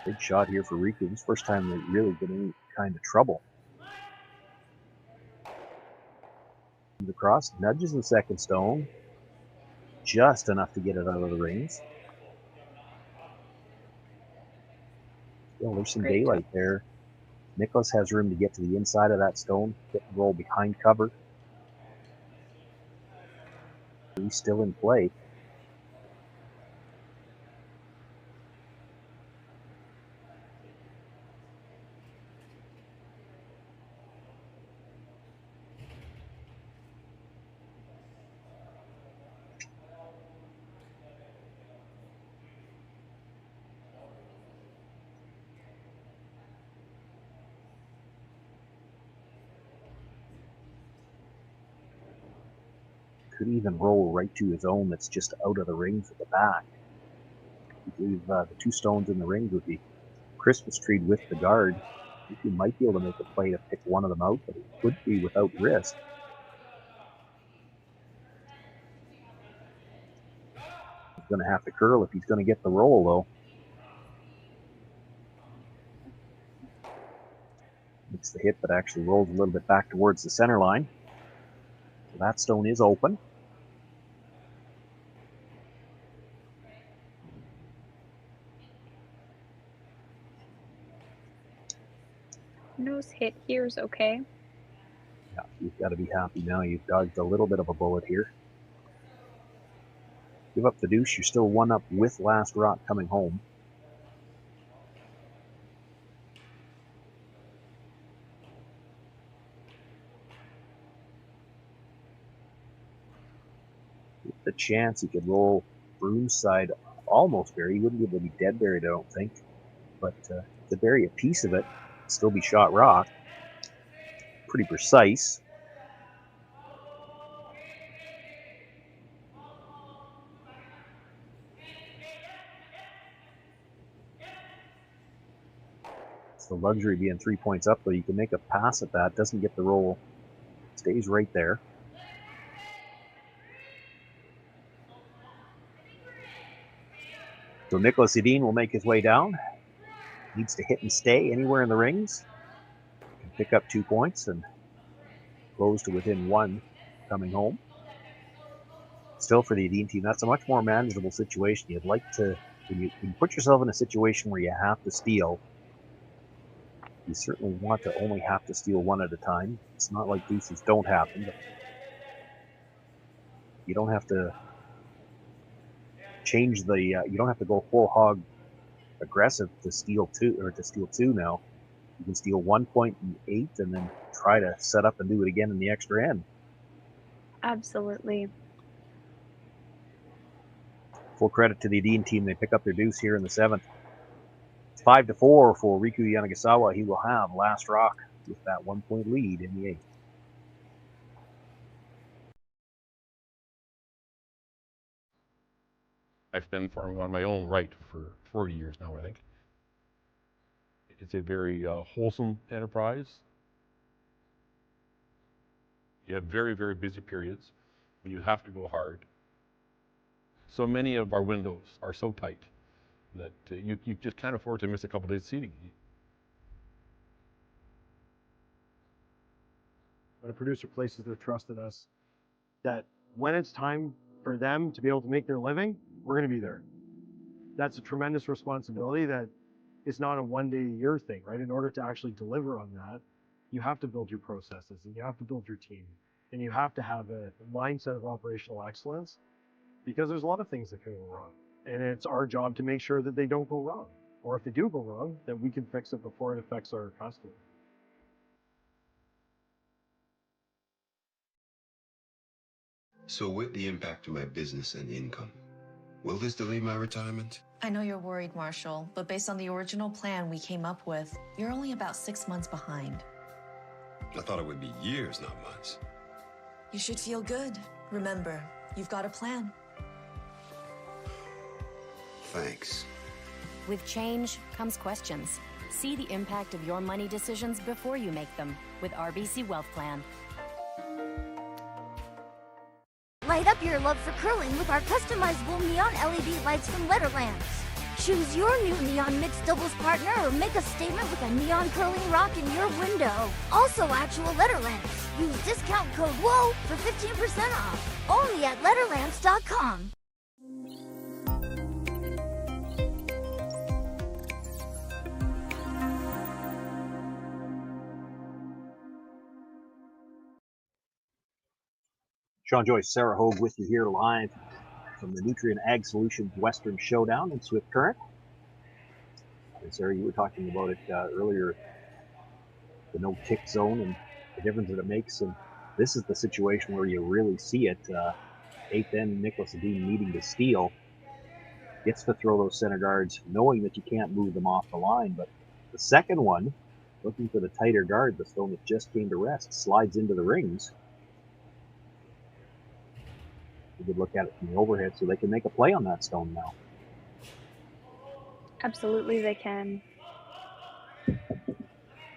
Big shot here for Riku. This first time they've really been in any kind of trouble. Comes across, nudges the second stone. Just enough to get it out of the rings. Still, there's some daylight there. Niklas has room to get to the inside of that stone, get the roll behind cover. He's still in play. Could even roll right to his own that's just out of the rings at the back. I believe the 2 stones in the rings would be Christmas treed with the guard. I think he might be able to make a play to pick one of them out, but it could be without risk. He's going to have to curl if he's going to get the roll, though. It's the hit that actually rolls a little bit back towards the center line. So that stone is open. Nose hit here is okay. Yeah, you've got to be happy now. You've dodged a little bit of a bullet here. Give up the deuce. You're still 1 up with last rock coming home. With the chance he could roll Broom's side almost buried. He wouldn't be able to be dead buried, I don't think. But to bury a piece of it, still be shot rock. Pretty precise. It's the luxury of being 3 points up, though. You can make a pass at that. Doesn't get the roll. Stays right there. So Niklas Edin will make his way down. Needs to hit and stay anywhere in the rings. Can pick up 2 points and close to within 1 coming home. Still for the Edin team, that's a much more manageable situation. You'd like to, when you put yourself in a situation where you have to steal, you certainly want to only have to steal one at a time. It's not like deuces don't happen, but you don't have to change the, you don't have to go full hog aggressive to steal two now. You can steal 1 point in 8 and then try to set up and do it again in the extra end. Absolutely. Full credit to the Edin team. They pick up their deuce here in the 7th. It's 5-4 for Riku Yanagisawa. He will have last rock with that 1 point lead in the 8th. I've been farming on my own right for 40 years now, I think. It's a very wholesome enterprise. You have very, very busy periods when you have to go hard. So many of our windows are so tight that you just can't afford to miss a couple days seeding. When a producer places their trust in us, that when it's time for them to be able to make their living, we're going to be there. That's a tremendous responsibility that is not a one-day-a-year thing, right? In order to actually deliver on that, you have to build your processes and you have to build your team and you have to have a mindset of operational excellence, because there's a lot of things that can go wrong. And it's our job to make sure that they don't go wrong. Or if they do go wrong, that we can fix it before it affects our customer. So with the impact to my business and income, will this delay my retirement? I know you're worried, Marshall, but based on the original plan we came up with, you're only about 6 months behind. I thought it would be years, not months. You should feel good. Remember, you've got a plan. Thanks. With change comes questions. See the impact of your money decisions before you make them with RBC Wealth Plan. Light up your love for curling with our customizable neon LED lights from Letterlands. Choose your new neon mixed doubles partner or make a statement with a neon curling rock in your window. Also actual Letterlands. Use discount code WHOA for 15% off. Only at Letterlands.com. Sean Joyce, Sarah Hogue with you here live from the Nutrien Ag Solutions Western Showdown in Swift Current. And Sarah, you were talking about it earlier, the no-tick zone and the difference that it makes. And this is the situation where you really see it. 8th end, Niklas Edin needing to steal. Gets to throw those center guards, knowing that you can't move them off the line. But the second one, looking for the tighter guard, the stone that just came to rest, slides into the rings. You could look at it from the overhead, so they can make a play on that stone now. Absolutely, they can.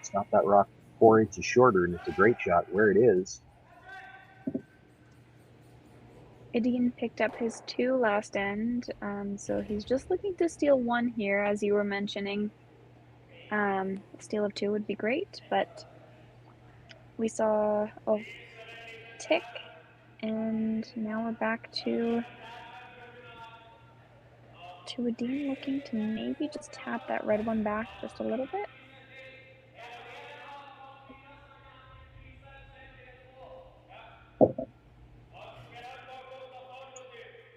Stop that rock 4 inches shorter, and it's a great shot where it is. Edin picked up his 2 last end, so he's just looking to steal 1 here, as you were mentioning. A steal of 2 would be great, but we saw a tick, and now we're back to Edin looking to maybe just tap that red one back just a little bit.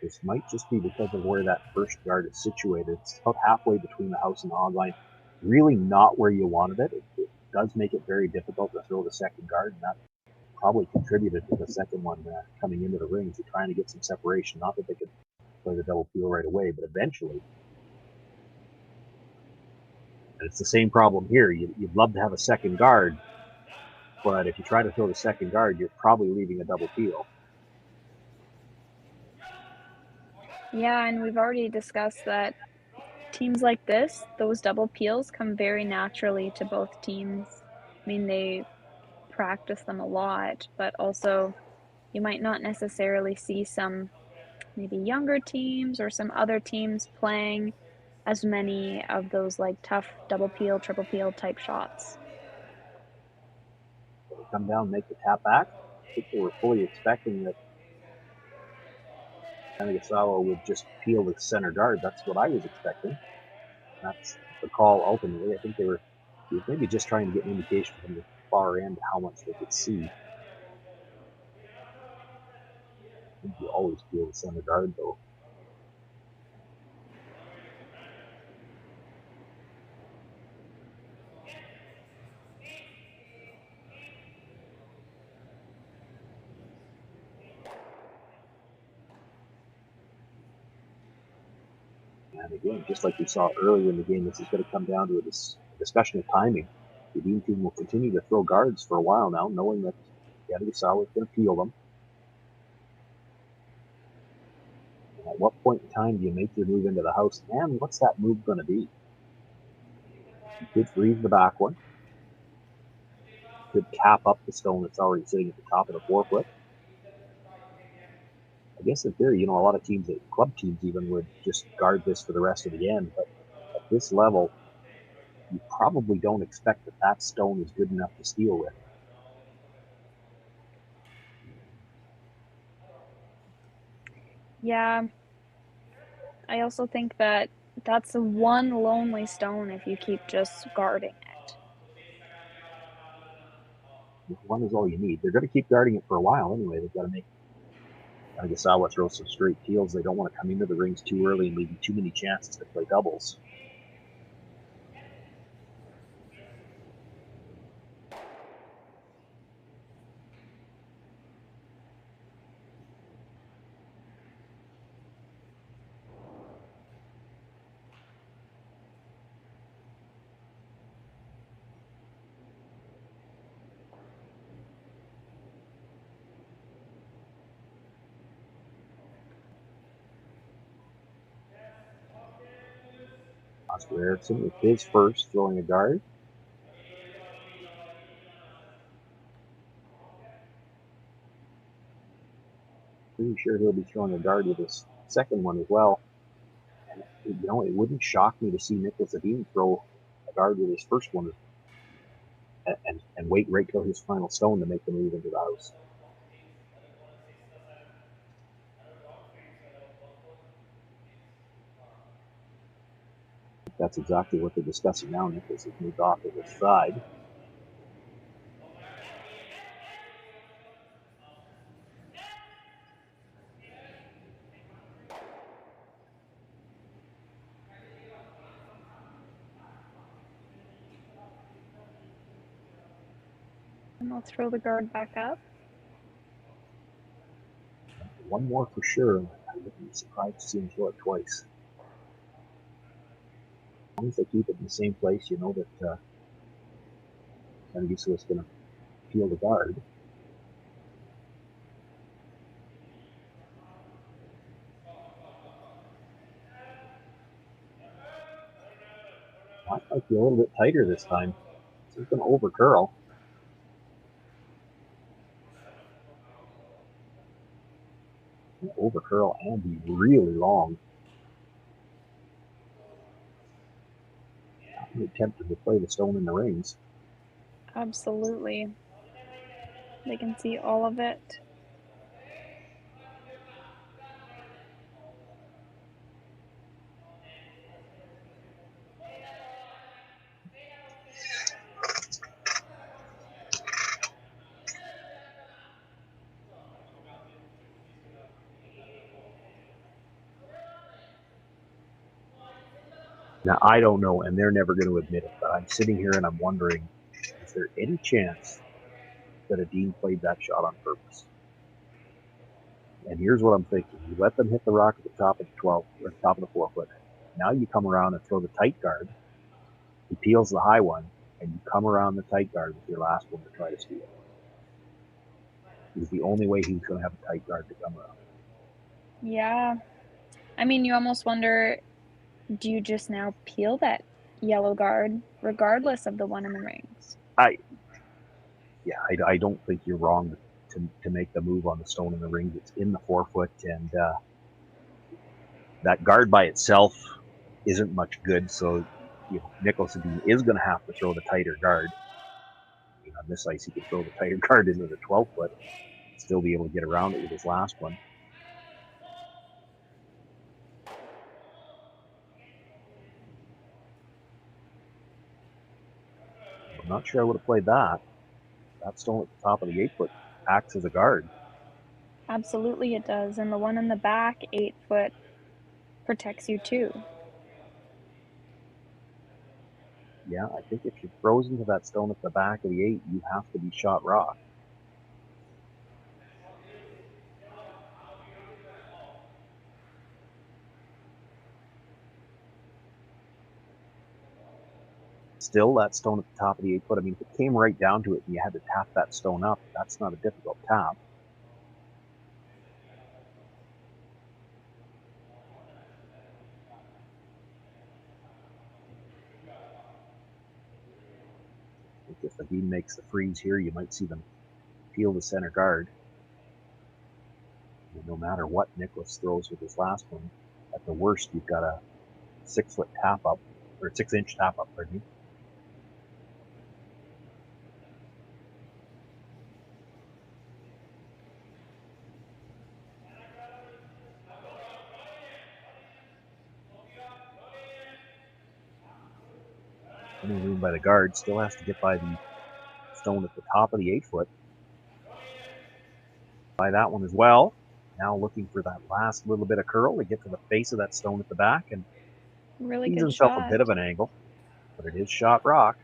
This might just be because of where that first guard is situated. It's about halfway between the house and the hog line. Really not where you wanted it. It does make it very difficult to throw the second guard, and that probably contributed to the second one coming into the rings. You're trying to get some separation. Not that they could play the double peel right away, but eventually. And it's the same problem here. You'd love to have a second guard, but if you try to throw the second guard, you're probably leaving a double peel. Yeah, and we've already discussed that teams like this, those double peels come very naturally to both teams. I mean, they practice them a lot, but also you might not necessarily see some maybe younger teams or some other teams playing as many of those like tough double peel, triple peel type shots. So they come down and make the tap back. I think they were fully expecting that Yanagisawa would just peel the center guard. That's what I was expecting. That's the call ultimately. I think he was maybe just trying to get an indication from the far end how much they could see. I think you always peel the center guard though. And again, just like we saw earlier in the game, this is going to come down to a discussion of timing. The Dean team will continue to throw guards for a while now, knowing that Yanagisawa is going to peel them. And at what point in time do you make your move into the house? And what's that move going to be? You could freeze the back one. You could cap up the stone that's already sitting at the top of the forefoot. I guess in theory, a lot of teams, club teams even, would just guard this for the rest of the end. But at this level, you probably don't expect that stone is good enough to steal with. Yeah. I also think that that's the one lonely stone if you keep just guarding it. One is all you need. They're going to keep guarding it for a while anyway. They've got to make Yanagisawa throw some straight peels. They don't want to come into the rings too early and leave you too many chances to play doubles. Oscar Eriksson with his first throwing a guard. Pretty sure he'll be throwing a guard with his second one as well. And it wouldn't shock me to see Niklas Edin throw a guard with his first one and wait right till his final stone to make the move into the house. That's exactly what they're discussing now. Niklas has moved off to the side. And I'll throw the guard back up. One more for sure. I wouldn't be surprised to see him throw it twice. As long as they keep it in the same place, you know that Yanagisawa is going to peel the guard. That might be a little bit tighter this time. So he's going to over curl. Over curl and be really long. I'm tempted to play the stone in the rings. Absolutely. They can see all of it. Now, I don't know, and they're never going to admit it, but I'm sitting here and I'm wondering, is there any chance that Edin played that shot on purpose? And here's what I'm thinking. You let them hit the rock at the top of the 12, or the top of the forefoot. Now you come around and throw the tight guard. He peels the high one, and you come around the tight guard with your last one to try to steal. It's the only way he's going to have a tight guard to come around. Yeah. I mean, you almost wonder, do you just now peel that yellow guard regardless of the one in the rings? I don't think you're wrong to make the move on the stone in the rings. It's in the forefoot, and that guard by itself isn't much good. So, Niklas Edin is going to have to throw the tighter guard. On this ice, he could throw the tighter guard into the 12 foot, still be able to get around it with his last one. I'm not sure I would have played that. That stone at the top of the 8-foot acts as a guard. Absolutely it does. And the one in the back, 8-foot, protects you too. Yeah, I think if you're frozen to that stone at the back of the 8, you have to be shot rock. Still, that stone at the top of the 8-foot, I mean, if it came right down to it and you had to tap that stone up, that's not a difficult tap. If Edin makes the freeze here, you might see them peel the center guard. And no matter what Niklas throws with his last one, at the worst, you've got a 6-foot tap up, or 6-inch tap up, pardon me. Any room by the guard, still has to get by the stone at the top of the 8-foot. By that one as well. Now looking for that last little bit of curl to get to the face of that stone at the back, and really gives good himself shot. a bit of an angle, but it is shot rock.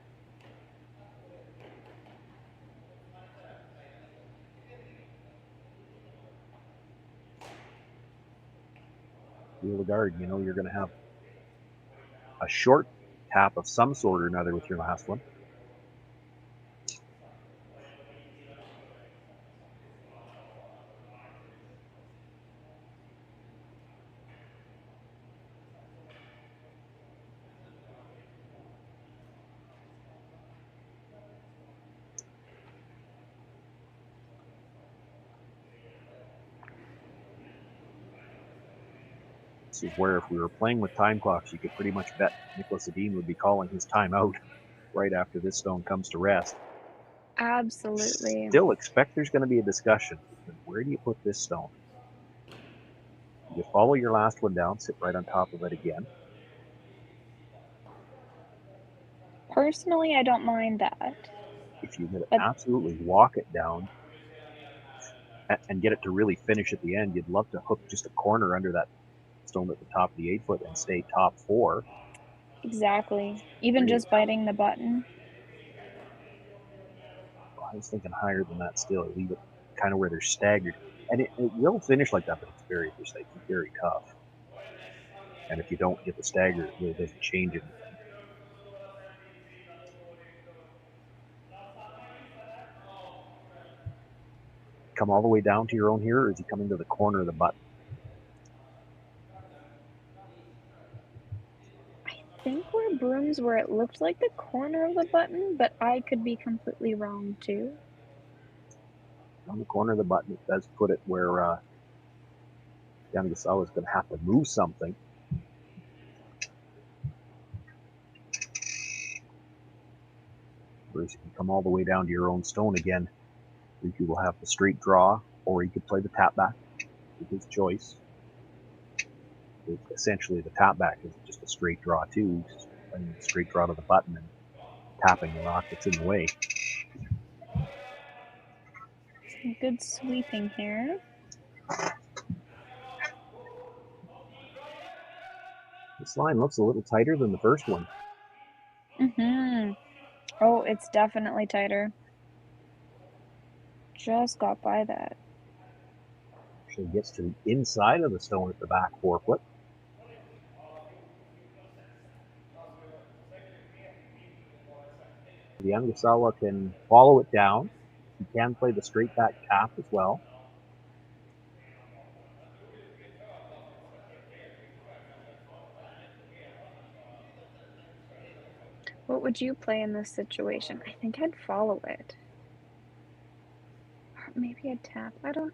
Feel the guard, you know you're going to have a short tap of some sort or another with your last one. This is where if we were playing with time clocks, you could pretty much bet Niklas Edin would be calling his timeout right after this stone comes to rest. Absolutely. Still expect there's going to be a discussion. Where do you put this stone? You follow your last one down, sit right on top of it again. Personally, I don't mind that. If you could absolutely walk it down and get it to really finish at the end, you'd love to hook just a corner under that stone at the top of the 8-foot and stay top 4. Exactly. Even just biting the button. I was thinking higher than that still. Leave it kind of where they're staggered. And it will finish like that, but it's very precise. It's very tough. And if you don't get the stagger, it really doesn't change anything. Come all the way down to your own here, or is he coming to the corner of the button? I think where brooms where it looked like the corner of the button, but I could be completely wrong too. On the corner of the button, it does put it where Yanagisawa is going to have to move something. Whereas if you come all the way down to your own stone again, Riku will have the straight draw, or he could play the tap back with his choice. Essentially, the tap back is just a straight draw too, just playing the straight draw to the button and tapping the rock that's in the way. Some good sweeping here. This line looks a little tighter than the first one. Oh, it's definitely tighter. Just got by that. Actually gets to the inside of the stone at the back 4-foot. Yanagisawa can follow it down. He can play the straight back tap as well. What would you play in this situation? I think I'd follow it. Or maybe I'd tap. I don't...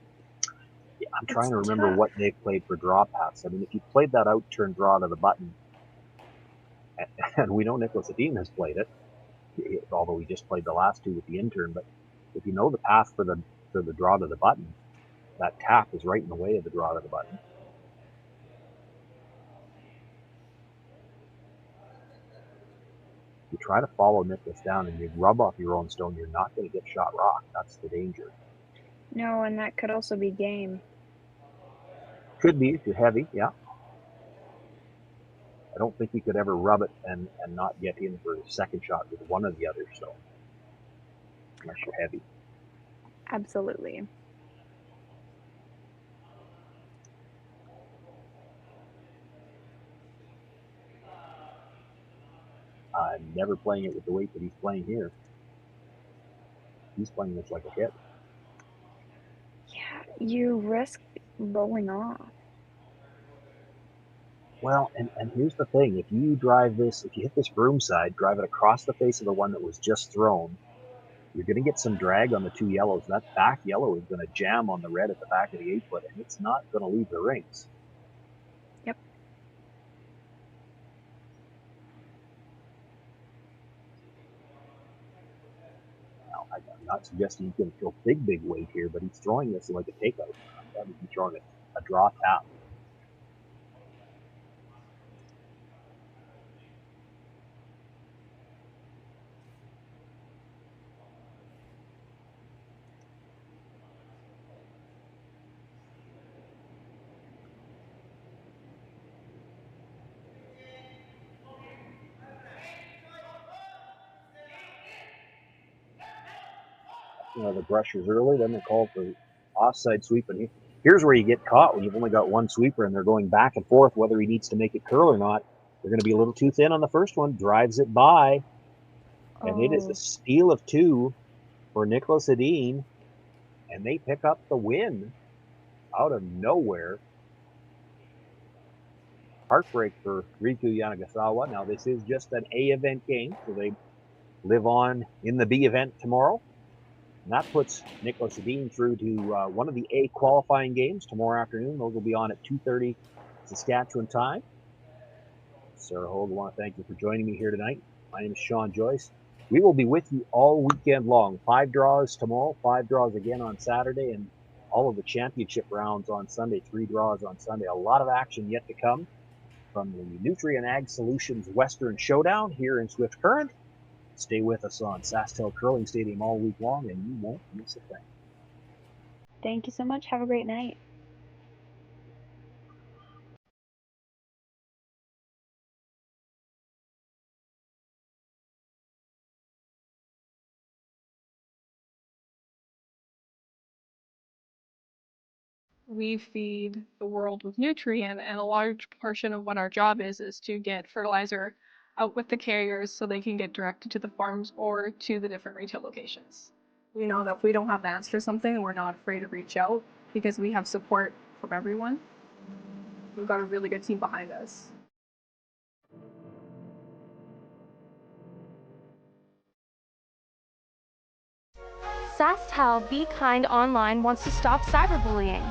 Yeah, I'm trying to remember what they've played for draw paths. I mean, if you played that out turn draw to the button, and we know Niklas Edin has played it, although he just played the last two with the in-turn, but if you know the path for the draw to the button, that tap is right in the way of the draw to the button. you try to follow Niklas down and you rub off your own stone, you're not going to get shot rock. That's the danger. No, and that could also be game. Could be if you're heavy, yeah. I don't think you could ever rub it and not get in for a second shot with one or the other stone, unless you're heavy. Absolutely. I'm never playing it with the weight that he's playing here. He's playing this like a hit. Yeah, you risk rolling off. Well, and here's the thing. If you drive this, if you hit this broom side, drive it across the face of the one that was just thrown, you're going to get some drag on the two yellows. That back yellow is going to jam on the red at the back of the 8-foot, and it's not going to leave the rings. Yep. Now, I'm not suggesting he's going to throw big weight here, but he's throwing this like a takeout. I thought he'd be throwing a draw tap. The brushers early, then they call for offside sweep. And here's where you get caught when you've only got one sweeper and they're going back and forth whether he needs to make it curl or not. They're going to be a little too thin on the first one, drives it by, and it is a steal of 2 for Niklas Edin, and they pick up the win out of nowhere. Heartbreak for Riku Yanagisawa. Now, this is just an A event game, so they live on in the B event tomorrow. And that puts Niklas Edin through to one of the A qualifying games tomorrow afternoon. Those will be on at 2:30 Saskatchewan time. Sarah Hogue, I want to thank you for joining me here tonight. My name is Sean Joyce. We will be with you all weekend long. 5 draws tomorrow, 5 draws again on Saturday, and all of the championship rounds on Sunday, 3 draws on Sunday. A lot of action yet to come from the Nutrien Ag Solutions Western Showdown here in Swift Current. Stay with us on Saskatchewan Curling Stadium all week long, and you won't miss a thing. Thank you so much. Have a great night. We feed the world with Nutrien, and a large portion of what our job is to get fertilizer out with the carriers so they can get directed to the farms or to the different retail locations. We know that if we don't have the answer to something, we're not afraid to reach out because we have support from everyone. We've got a really good team behind us. SaskTel Be Kind Online wants to stop cyberbullying.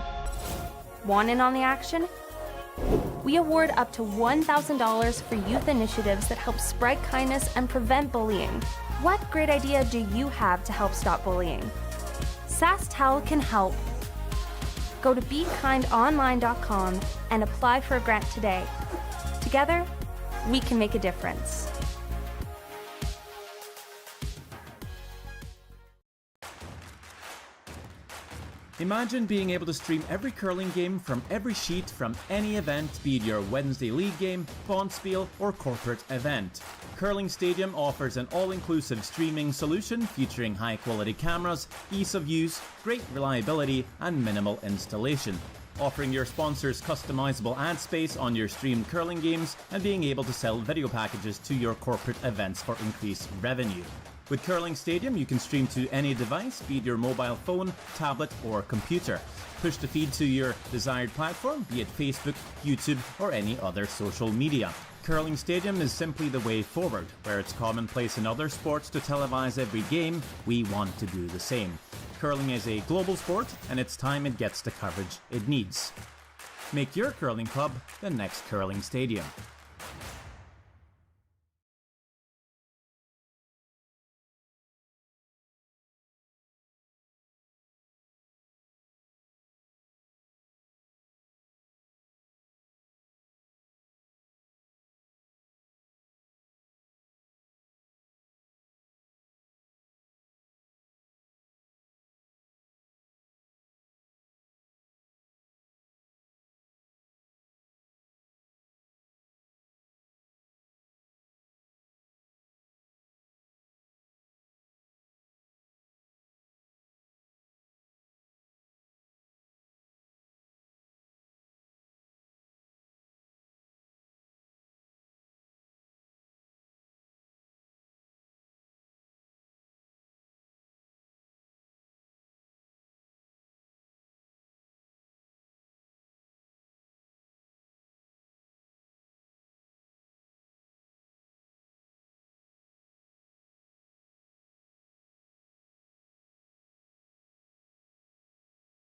Want in on the action? We award up to $1,000 for youth initiatives that help spread kindness and prevent bullying. What great idea do you have to help stop bullying? SaskTel can help. Go to BeKindOnline.com and apply for a grant today. Together, we can make a difference. Imagine being able to stream every curling game from every sheet from any event, be it your Wednesday league game, bonspiel, or corporate event. Curling Stadium offers an all-inclusive streaming solution featuring high-quality cameras, ease of use, great reliability, and minimal installation. Offering your sponsors customizable ad space on your streamed curling games and being able to sell video packages to your corporate events for increased revenue. With Curling Stadium, you can stream to any device, be it your mobile phone, tablet, or computer. Push the feed to your desired platform, be it Facebook, YouTube, or any other social media. Curling Stadium is simply the way forward. Where it's commonplace in other sports to televise every game, we want to do the same. Curling is a global sport, and it's time it gets the coverage it needs. Make your curling club the next Curling Stadium.